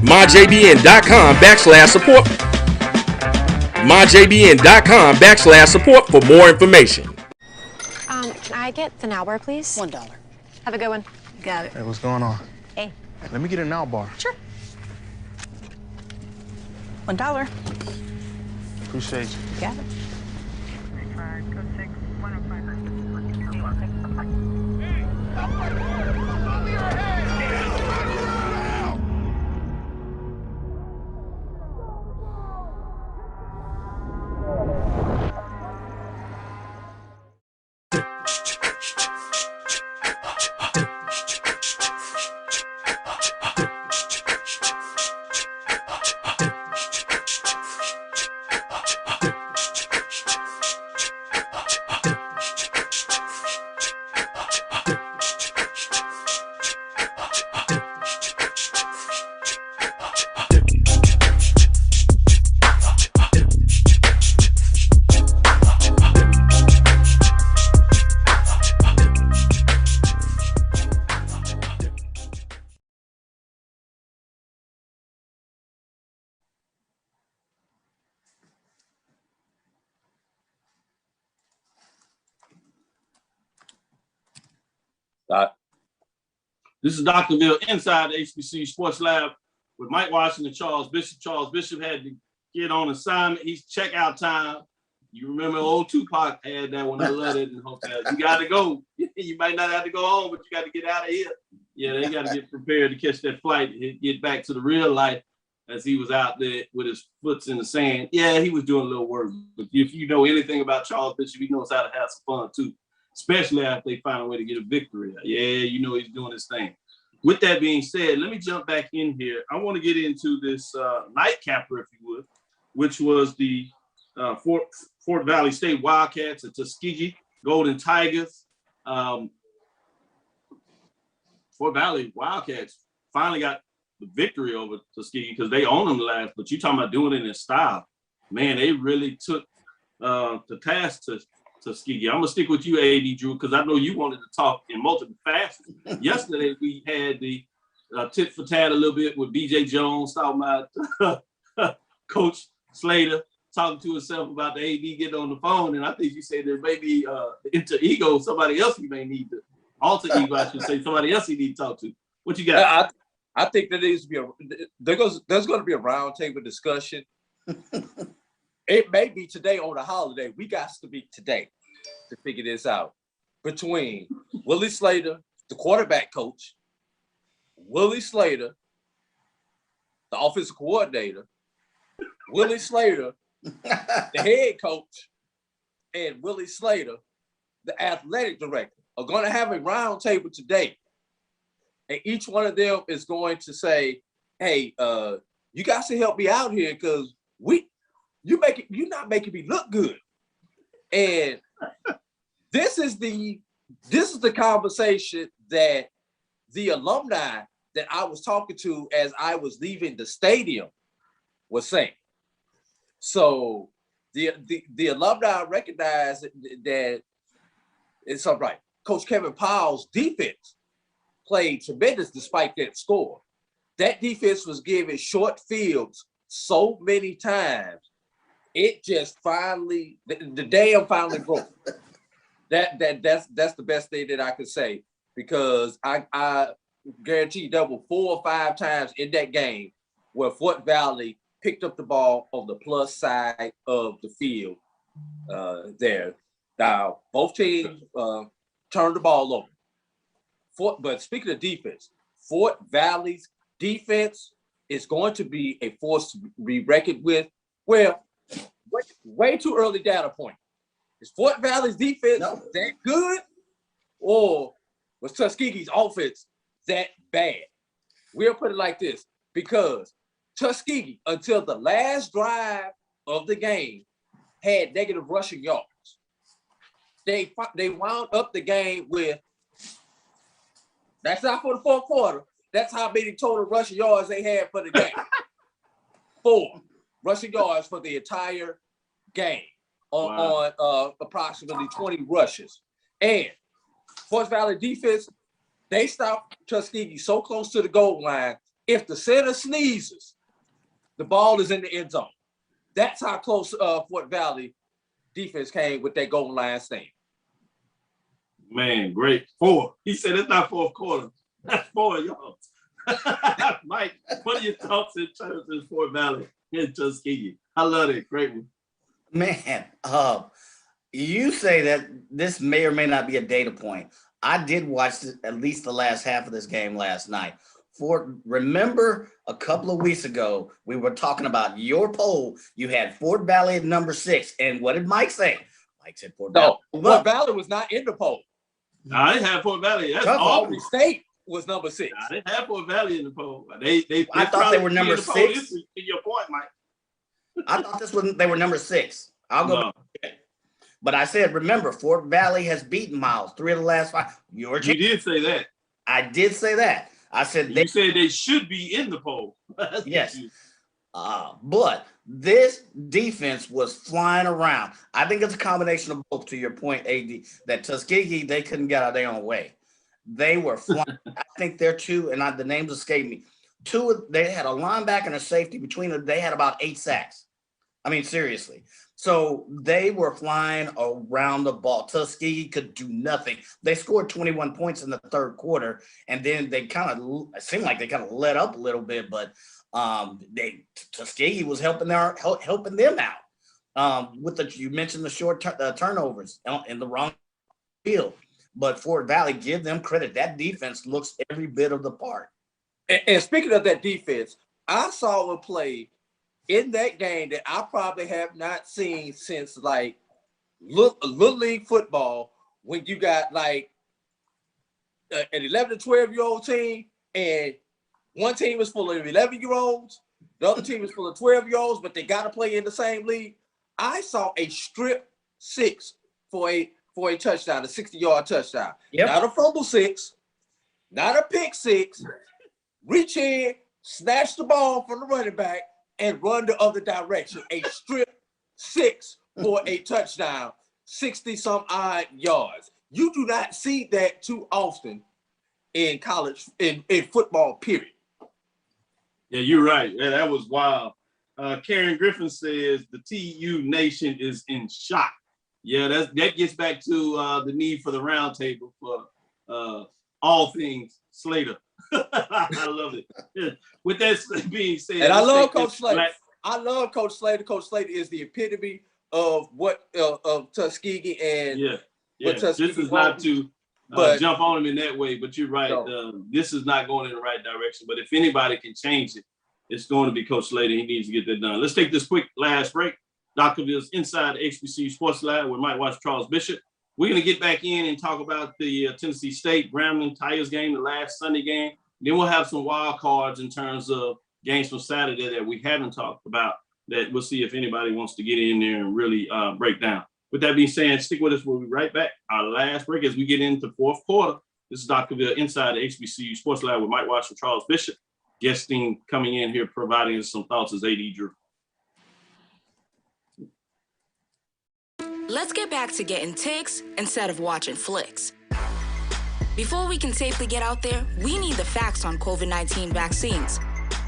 MyJBN.com/support. MyJBN.com/support for more information. Can I get the now bar, please? $1. Have a good one. Got it. Hey, what's going on? Hey. Let me get a now bar. Sure. $1. Appreciate you. Got it. This is Dr. Bill inside the HBCU Sports Lab with Mike Washington, Charles Bishop. Charles Bishop had to get on assignment. He's checkout time. You remember old Tupac had that one. I love it in hotels. You got to go. You might not have to go home, but you got to get out of here. Yeah, they got to get prepared to catch that flight and get back to the real life as he was out there with his foots in the sand. Yeah, he was doing a little work. But if you know anything about Charles Bishop, he knows how to have some fun too, especially after they find a way to get a victory. Yeah, you know he's doing his thing. With that being said, let me jump back in here. I want to get into this nightcapper, if you would, which was the Fort Valley State Wildcats and Tuskegee Golden Tigers. Fort Valley Wildcats finally got the victory over Tuskegee because they own them last. But you talking about doing it in style. Man, they really took the task to Tuskegee. I'm going to stick with you, AD Drew, because I know you wanted to talk in multiple facets. Yesterday, we had the tit for tat a little bit with BJ Jones talking about Coach Slater talking to herself about the AD getting on the phone, and I think she said there may be inter ego, somebody else he may need to alter ego. I should say somebody else he need to talk to. What you got? I think there needs to be there's going to be a roundtable discussion. It may be today on the holiday. We got to be today to figure this out between Willie Slater, the quarterback coach, Willie Slater, the offensive coordinator, Willie Slater, the head coach, and Willie Slater, the athletic director, are going to have a roundtable today. And each one of them is going to say, hey, you guys can help me out here because you're not making me look good. And this is the conversation that the alumni that I was talking to as I was leaving the stadium was saying. So the alumni recognize that it's all right. Coach Kevin Powell's defense played tremendous despite that score. That defense was given short fields so many times. It just finally, the dam finally broke. That's the best thing that I could say, because I guarantee there were 4 or 5 times in that game where Fort Valley picked up the ball on the plus side of the field there. Now, both teams turned the ball over. But speaking of defense, Fort Valley's defense is going to be a force to be reckoned with. Well, way too early data point. Is Fort Valley's defense that good, or was Tuskegee's offense that bad? We'll put it like this, because Tuskegee, until the last drive of the game, had negative rushing yards. They wound up the game with, that's not for the fourth quarter, that's how many total rushing yards they had for the game. 4 rushing yards for the entire game on approximately 20 rushes. And Fort Valley defense, they stopped Tuskegee so close to the goal line, if the center sneezes, the ball is in the end zone. That's how close Fort Valley defense came with that goal line stand. Man, great. 4. He said it's not fourth quarter. That's 4 yards. Mike, what are your thoughts in terms of Fort Valley and Tuskegee? I love it. Great one. Man, you say that this may or may not be a data point. I did watch at least the last half of this game last night. Remember a couple of weeks ago, we were talking about your poll. You had Fort Valley at number 6. And what did Mike say? Mike said Fort Valley. No, Fort Valley was not in the poll. No, I didn't have Fort Valley. That's Albany State was number 6. I didn't have Fort Valley in the poll. I thought they were number 6. To your point, Mike. I thought they were number 6. I'll go. No. But I said, remember, Fort Valley has beaten Miles 3 of the last 5. You did say that. I did say that. I said you said they should be in the poll. Yes. But this defense was flying around. I think it's a combination of both, to your point, AD, that Tuskegee, they couldn't get out of their own way. They were flying. I think they're 2, and the names escape me. 2, they had a linebacker and a safety. Between them, they had about 8 sacks. I mean, seriously. So they were flying around the ball. Tuskegee could do nothing. They scored 21 points in the third quarter, and then it seemed like they kind of let up a little bit, but Tuskegee was helping them out. You mentioned the short turnovers in the wrong field, but Fort Valley, give them credit. That defense looks every bit of the part. And speaking of that defense, I saw a play in that game that I probably have not seen since like little league football, when you got like an 11 to 12-year-old team, and one team is full of 11-year-olds, the other team is full of 12-year-olds, but they got to play in the same league. I saw a strip 6 for a touchdown, a 60-yard touchdown. Yep. Not a fumble 6, not a pick 6. Reach in, snatch the ball from the running back, and run the other direction. A strip 6 for a touchdown, 60-some-odd yards. You do not see that too often in college, in football, period. Yeah, you're right. Yeah, that was wild. Karen Griffin says the TU Nation is in shock. Yeah, that gets back to the need for the roundtable for all things Slater. I love it. Yeah. With that being said, and I love Coach Slater. I love Coach Slater. Coach Slater is the epitome of what of Tuskegee and what Tuskegee. This is not to jump on him in that way, but you're right. This is not going in the right direction. But if anybody can change it, it's going to be Coach Slater. He needs to get that done. Let's take this quick last break. Dr. Cavill's inside the HBCU Sports Lab with Mike Watch Charles Bishop. We're going to get back in and talk about the Tennessee State Grambling Tigers game, the last Sunday game. Then we'll have some wild cards in terms of games from Saturday that we haven't talked about that we'll see if anybody wants to get in there and really break down. With that being said, stick with us. We'll be right back. Our last break as we get into fourth quarter. This is Dr. Cavill inside the HBCU Sports Lab with Mike Watch and Charles Bishop. Guesting coming in here, providing us some thoughts as AD Drew. Let's get back to getting ticks instead of watching flicks. Before we can safely get out there, we need the facts on COVID-19 vaccines.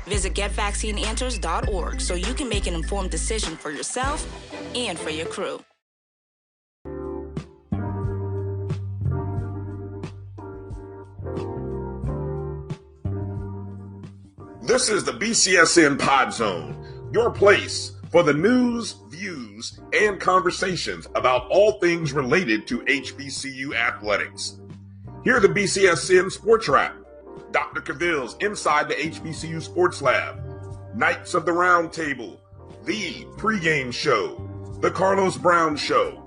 Visit getvaccineanswers.org so you can make an informed decision for yourself and for your crew. This is the BCSN Pod Zone, your place for the news, views, and conversations about all things related to HBCU athletics. Hear the BCSN Sports Wrap, Dr. Cavill's Inside the HBCU Sports Lab, Knights of the Round Table, the pregame show, the Carlos Brown Show,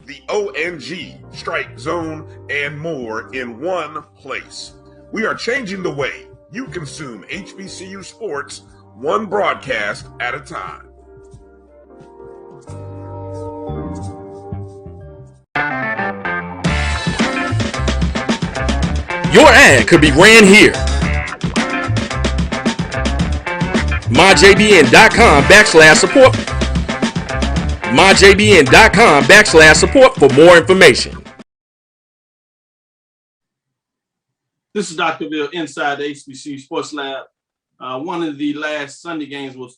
the ONG Strike Zone, and more in one place. We are changing the way you consume HBCU sports, one broadcast at a time. Your ad could be ran here. MyJBN.com/support. MyJBN.com/support for more information. This is Dr. Bill inside the HBCU Sports Lab. One of the last Sunday games we'll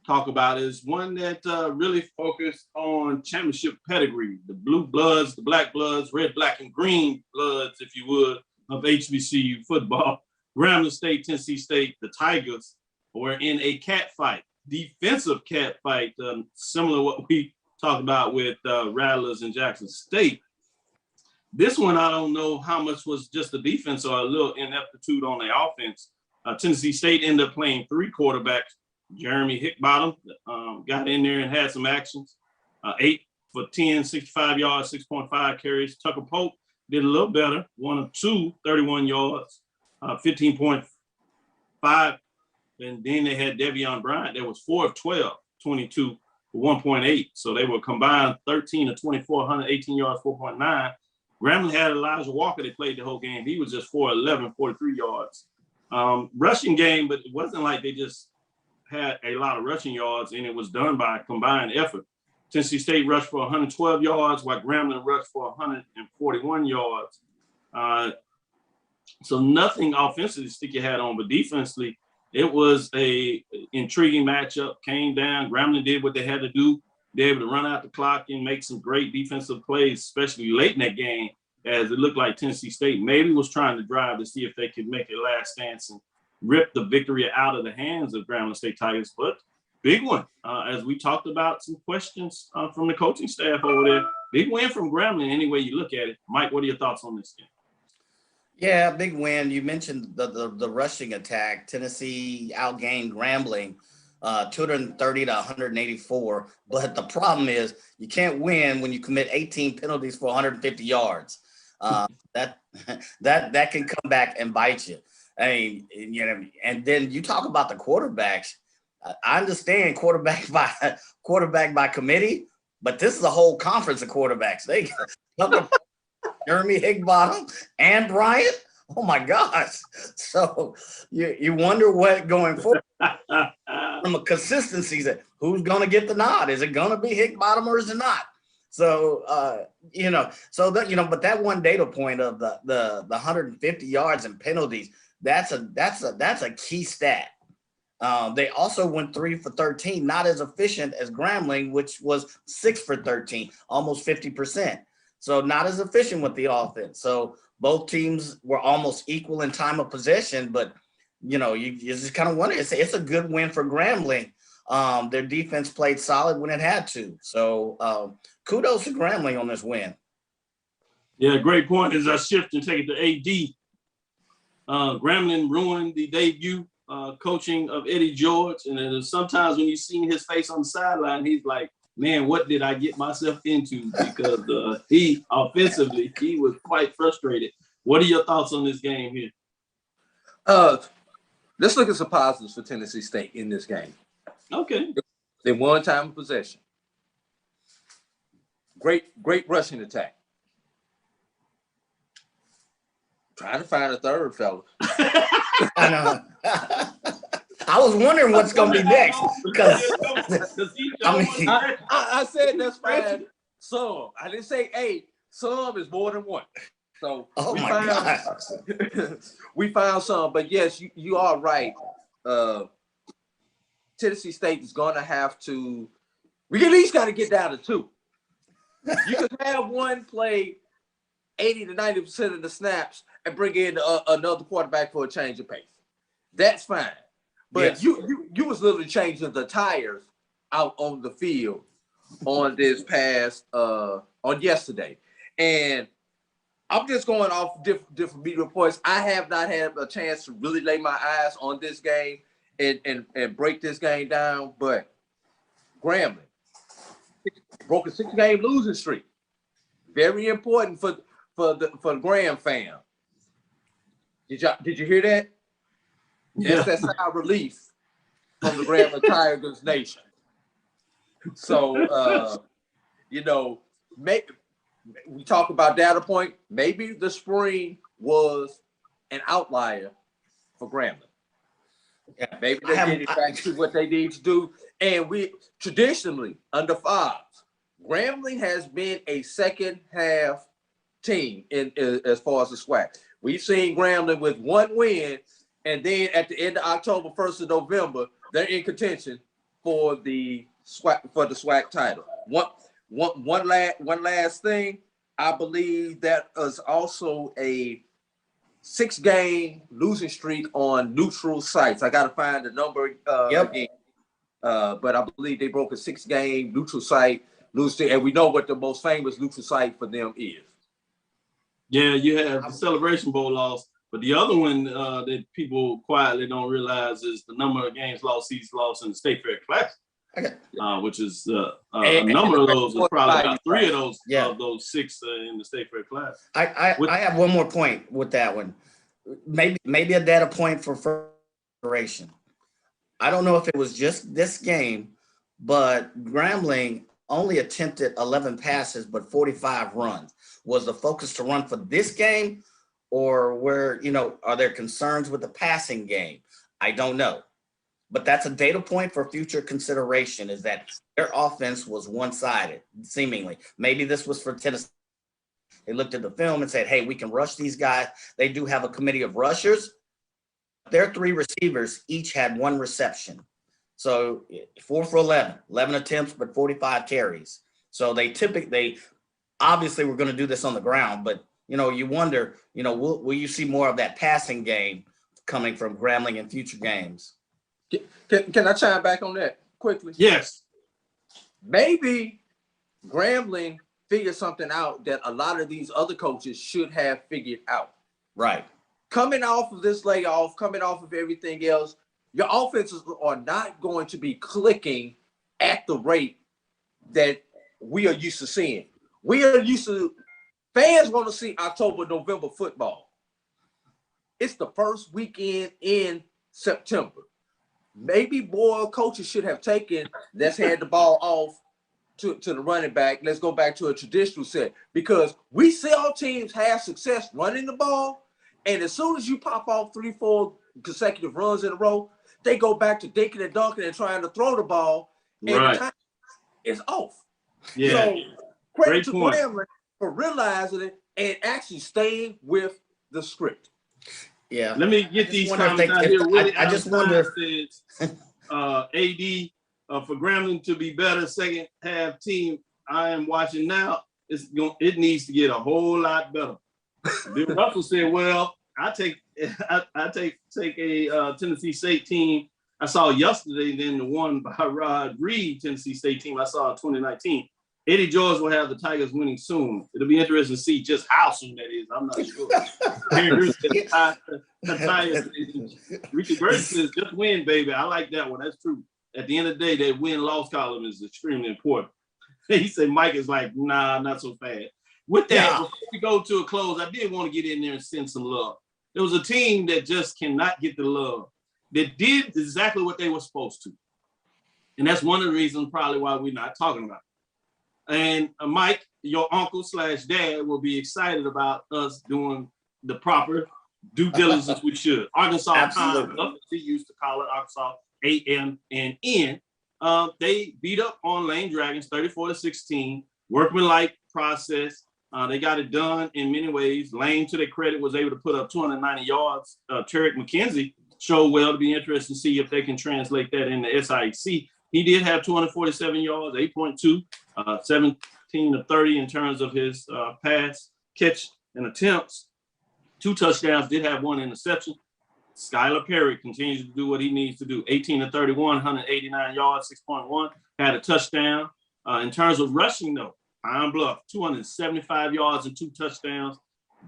talk about is one that really focused on championship pedigree, the blue bloods, the black bloods, red, black, and green bloods, if you would, of HBCU football. Grambling State, Tennessee State, the Tigers were in a cat fight, defensive cat fight, similar to what we talked about with Rattlers and Jackson State. This one, I don't know how much was just the defense or a little ineptitude on the offense. Tennessee State ended up playing three quarterbacks. Jeremy Hickbottom got in there and had some actions. 8 for 10, 65 yards, 6.5 carries. Tucker Pope did a little better, 1 of 2, 31 yards, 15.5. And then they had Devion Bryant. That was 4 of 12, 22 for 1.8. So they were combined 13 of 24, 118 yards, 4.9. Grambling had Elijah Walker. They played the whole game. He was just 4-11, 43 yards. Rushing game, but it wasn't like they just had a lot of rushing yards, and it was done by a combined effort. Tennessee State rushed for 112 yards, while Grambling rushed for 141 yards. So nothing offensively to stick your hat on, but defensively, it was a intriguing matchup. Came down. Grambling did what they had to do. They were able to run out the clock and make some great defensive plays, especially late in that game, as it looked like Tennessee State maybe was trying to drive to see if they could make a last stance and rip the victory out of the hands of Grambling State Tigers. But big one, as we talked about some questions from the coaching staff over there. Big win from Grambling any way you look at it. Mike, what are your thoughts on this game? Yeah, big win. You mentioned the rushing attack. Tennessee outgained Grambling 230 to 184. But the problem is you can't win when you commit 18 penalties for 150 yards. That can come back and bite you. I mean, you know, and then you talk about the quarterbacks. I understand quarterback by committee, but this is a whole conference of quarterbacks. They Jeremy Hickbottom and Bryant. Oh my gosh! So you wonder what going forward from a consistency. Who's going to get the nod? Is it going to be Hickbottom or is it not? So but that one data point of the 150 yards and penalties. That's a key stat. They also went 3 for 13, not as efficient as Grambling, which was 6 for 13, almost 50%. So not as efficient with the offense. So both teams were almost equal in time of possession, but you just kind of wonder. It's a good win for Grambling. Their defense played solid when it had to. So kudos to Grambling on this win. Yeah, great point. As I shift and take it to AD, Grambling ruined the debut coaching of Eddie George. And then sometimes when you see his face on the sideline, he's like, man, what did I get myself into? Because he offensively, he was quite frustrated. What are your thoughts on this game here? Let's look at some positives for Tennessee State in this game. Okay. They won time of possession. Great rushing attack. Trying to find a third fella. I know. I was wondering what's going to be next because I said that's fine. Some. I didn't say 8. Some is more than one. So we found some. But yes, you are right. Tennessee State is going to have to. We at least got to get down to 2. You can have one play 80 to 90% of the snaps and bring in another quarterback for a change of pace. That's fine. But yes, you was literally changing the tires out on the field on this past on yesterday. And I'm just going off different media reports. I have not had a chance to really lay my eyes on this game and break this game down. But Grambling broke a 6-game losing streak. Very important for the Graham fam. Did you hear that? Yeah. That's that sound relief from the Grambling Tigers Nation. So we talk about data point. Maybe the spring was an outlier for Grambling. Yeah, maybe they didn't back to what they need to do. And we traditionally under 5s, Grambling has been a second half team in as far as the SWAC. We've seen Grambling with 1 win, and then at the end of October, 1st of November, they're in contention for the SWAC title. One last thing. I believe that is also a 6-game losing streak on neutral sites. I got to find the number again. But I believe they broke a 6-game neutral site losing, and we know what the most famous neutral site for them is. Yeah, you have the Celebration Bowl loss, but the other one that people quietly don't realize is the number of games lost, seasons lost in the State Fair Classic. Okay. Which is a number of those, probably about 3 of those 6 in the State Fair Classic. I have one more point with that one. Maybe a data point for frustration. I don't know if it was just this game, but Grambling only attempted 11 passes, but 45 runs. Was the focus to run for this game, or are there concerns with the passing game? I don't know. But that's a data point for future consideration, is that their offense was one-sided, seemingly. Maybe this was for Tennessee. They looked at the film and said, hey, we can rush these guys. They do have a committee of rushers. Their 3 receivers each had 1 reception. So 4 for 11 attempts, but 45 carries. So they obviously were going to do this on the ground, but, you wonder, will you see more of that passing game coming from Grambling in future games? Can I chime back on that quickly? Yes. Maybe Grambling figured something out that a lot of these other coaches should have figured out. Right. Coming off of this layoff, coming off of everything else, your offenses are not going to be clicking at the rate that we are used to seeing. Fans want to see October, November football. It's the first weekend in September. Maybe more coaches should have taken, let's hand the ball off to the running back. Let's go back to a traditional set, because we see our teams have success running the ball. And as soon as you pop off 3-4 consecutive runs in a row, they go back to dinking and dunking and trying to throw the ball. And the time is off. Yeah. So credit to Grambling for realizing it and actually staying with the script. Yeah. Let me get these comments out here. I just wonder says, AD for Grambling to be better second half team I am watching now, it needs to get a whole lot better. Bill Russell said, well, I take a Tennessee State team I saw yesterday than the one by Rod Reed Tennessee State team I saw in 2019. Eddie George will have the Tigers winning soon. It'll be interesting to see just how soon that is. I'm not sure. Richard Burton says, just win, baby. I like that one. That's true. At the end of the day, that win-loss column is extremely important. He said Mike is like, nah, not so fast. With that, before we go to a close, I did want to get in there and send some love. There was a team that just cannot get the love, that did exactly what they were supposed to. And that's one of the reasons probably why we're not talking about it. And Mike, your uncle / dad will be excited about us doing the proper due diligence we should. Arkansas Times, he used to call it Arkansas AMNN. They beat up on Lane Dragons 34-16, workmanlike process. They got it done in many ways. Lane, to their credit, was able to put up 290 yards. Tarek McKenzie showed well. To be interested to see if they can translate that into SIC. He did have 247 yards, 8.2, 17 of 30 in terms of his pass, catch, and attempts. 2 touchdowns, did have 1 interception. Skylar Perry continues to do what he needs to do. 18 of 31, 189 yards, 6.1, had a touchdown. In terms of rushing, though, Pine Bluff, 275 yards and 2 touchdowns.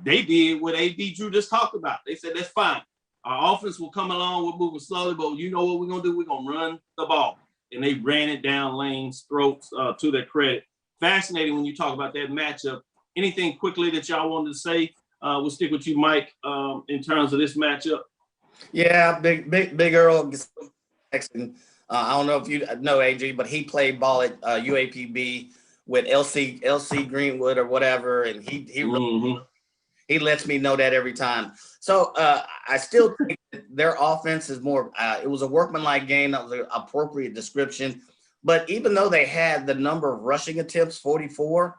They did what A.D. Drew just talked about. They said, that's fine. Our offense will come along. We're moving slowly, but you know what we're going to do? We're going to run the ball. And they ran it down Lane's throats to their credit. Fascinating when you talk about that matchup. Anything quickly that y'all wanted to say? We'll stick with you, Mike, in terms of this matchup. Yeah, Big Earl Jackson. I don't know if you know AG, but he played ball at UAPB with LC Greenwood or whatever, and he lets me know that every time. So I still think that their offense is more. It was a workmanlike game. That was an appropriate description. But even though they had the number of rushing attempts, 44.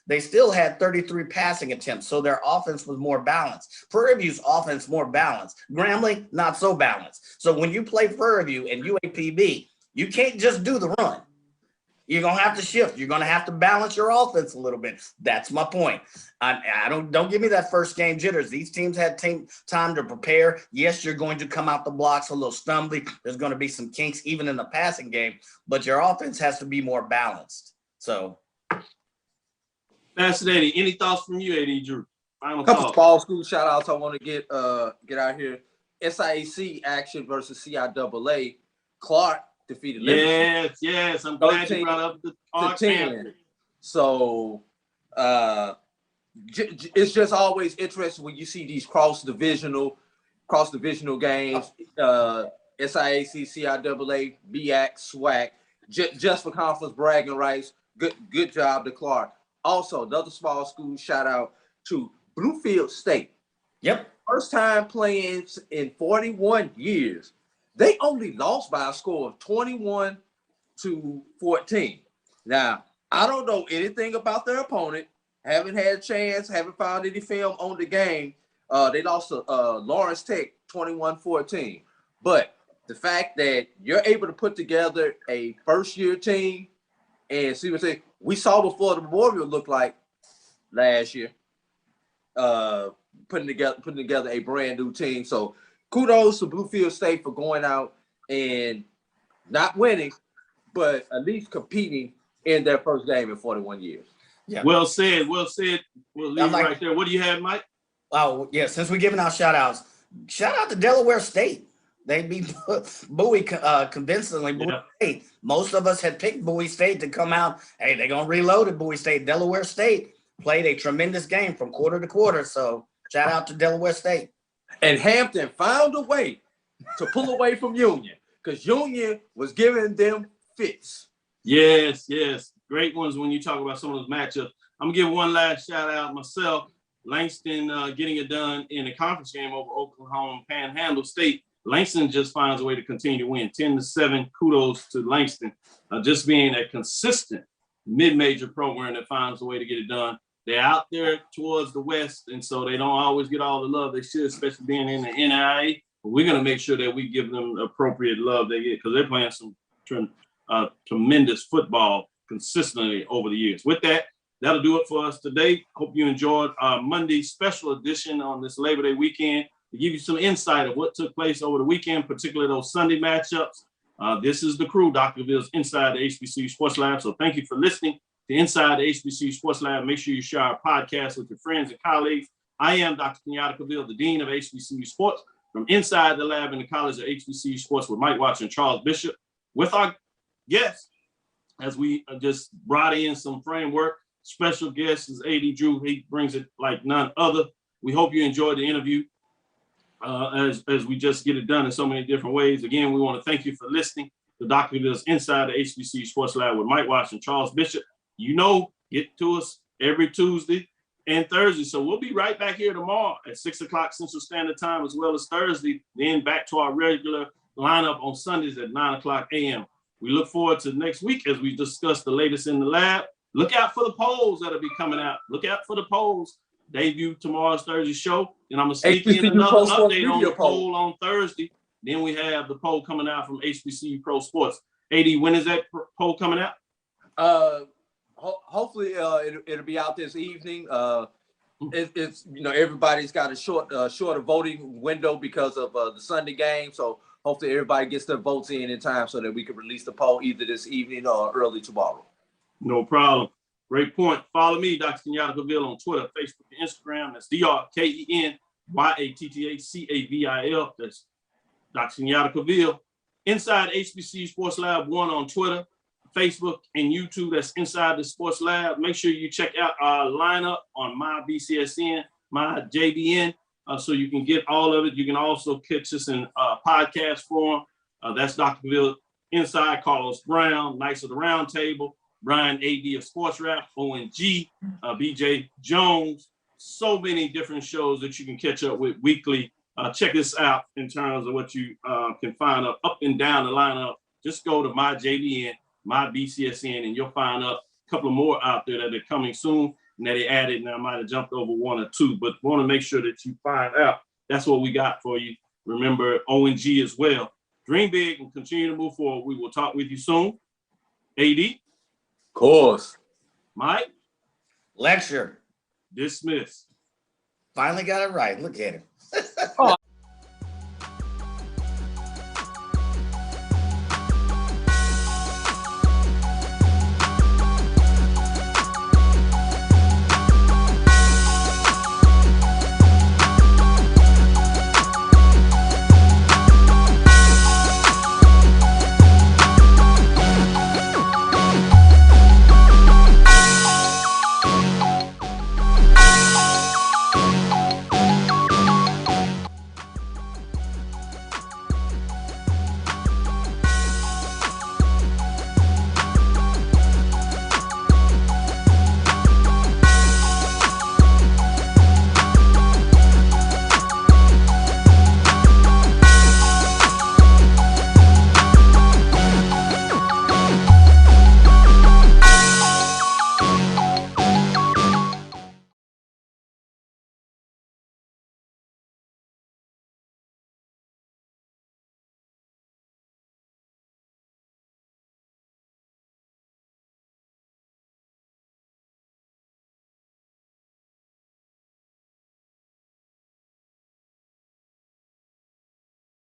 They still had 33 passing attempts, so their offense was more balanced. Prairie View's offense more balanced. Grambling, not so balanced. So when you play Prairie View and UAPB, you can't just do the run. You're gonna have to shift. You're gonna have to balance your offense a little bit. That's my point. I don't give me that first game jitters. These teams had time to prepare. Yes, you're going to come out the blocks a little stumbly. There's going to be some kinks even in the passing game, but your offense has to be more balanced. So. Fascinating. Any thoughts from you, A.D. Drew? Final couple thoughts. small school shout outs I want to get out here. SIAC action versus CIAA. Clark defeated Livingston. Yes. I'm glad you brought up the Clark 10. So it's just always interesting when you see these cross divisional games. SIAC, CIAA, BAC, SWAC, just for conference bragging rights. Good job to Clark. Also, another small school shout out to Bluefield State. Yep. First time playing in 41 years. They only lost by a score of 21-14. Now, I don't know anything about their opponent. Haven't had a chance, haven't found any film on the game. They lost to Lawrence Tech 21-14. But the fact that you're able to put together a first-year team and see what we saw before the Memorial looked like last year, putting together a brand new team. So kudos to Bluefield State for going out and not winning, but at least competing in their first game in 41 years. Yeah. Well said. We'll leave right there. What do you have, Mike? Oh, yeah. Since we're giving out shout outs, shout out to Delaware State. They beat Bowie convincingly. Bowie State. Most of us had picked Bowie State to come out. Hey, they're going to reload at Bowie State. Delaware State played a tremendous game from quarter to quarter. So shout out to Delaware State. And Hampton found a way to pull away from Union because Union was giving them fits. Yes. Great ones when you talk about some of those matchups. I'm going to give one last shout out myself. Langston getting it done in a conference game over Oklahoma Panhandle State. Langston just finds a way to continue to win. 10-7, kudos to Langston. Just being a consistent mid-major program that finds a way to get it done. They're out there towards the West, and so they don't always get all the love they should, especially being in the NIA. But we're going to make sure that we give them the appropriate love they get because they're playing some tremendous football consistently over the years. With that, that'll do it for us today. Hope you enjoyed our Monday special edition on this Labor Day weekend to give you some insight of what took place over the weekend, particularly those Sunday matchups. This is the crew, Dr. Cavill's Inside the HBCU Sports Lab. So thank you for listening to Inside the HBCU Sports Lab. Make sure you share our podcast with your friends and colleagues. I am Dr. Kenyatta Cavil, the Dean of HBCU Sports, from inside the lab in the College of HBCU Sports with Mike Watson and Charles Bishop. With our guests, as we just brought in some framework, special guest is A.D. Drew. He brings it like none other. We hope you enjoyed the interview as we just get it done in so many different ways. Again, we want to thank you for listening to Dr. Cavill's Inside the HBCU Sports Lab with Mike Watson and Charles Bishop. You know, get to us every Tuesday and Thursday. So we'll be right back here tomorrow at 6 o'clock Central Standard Time, as well as Thursday, then back to our regular lineup on Sundays at 9 o'clock a.m. We look forward to next week as we discuss the latest in the lab. Look out for the polls that'll be coming out. Look out for the polls. Debut tomorrow's Thursday show. And I'm going to sneak in another update on the poll on Thursday. Then we have the poll coming out from HBCU Pro Sports. AD, when is that poll coming out? Hopefully it'll be out this evening. It's everybody's got a shorter voting window because of the Sunday game. So hopefully everybody gets their votes in time so that we can release the poll either this evening or early tomorrow. No problem. Great point. Follow me, Dr. Kenyatta Cavil, on Twitter, Facebook, and Instagram. That's DrKenyattacavil. That's Dr. Kenyatta Cavil. Inside HBCU Sports Lab 1 on Twitter, Facebook, and YouTube. That's Inside the Sports Lab. Make sure you check out our lineup on my BCSN, my JBN, so you can get all of it. You can also catch us in podcast form. That's Dr. Cavil Inside, Carlos Brown, Knights of the Round Table, Brian AD of Sports Rap, ONG, BJ Jones. So many different shows that you can catch up with weekly. Check this out in terms of what you can find up and down the lineup. Just go to my JBN, my BCSN, and you'll find a couple of more out there that are coming soon and that they added. Now I might have jumped over one or two, but want to make sure that you find out. That's what we got for you. Remember ONG as well. Dream big and continue to move forward. We will talk with you soon. AD. Of course. Mike. Lecture. Dismiss. Finally got it right. Look at him.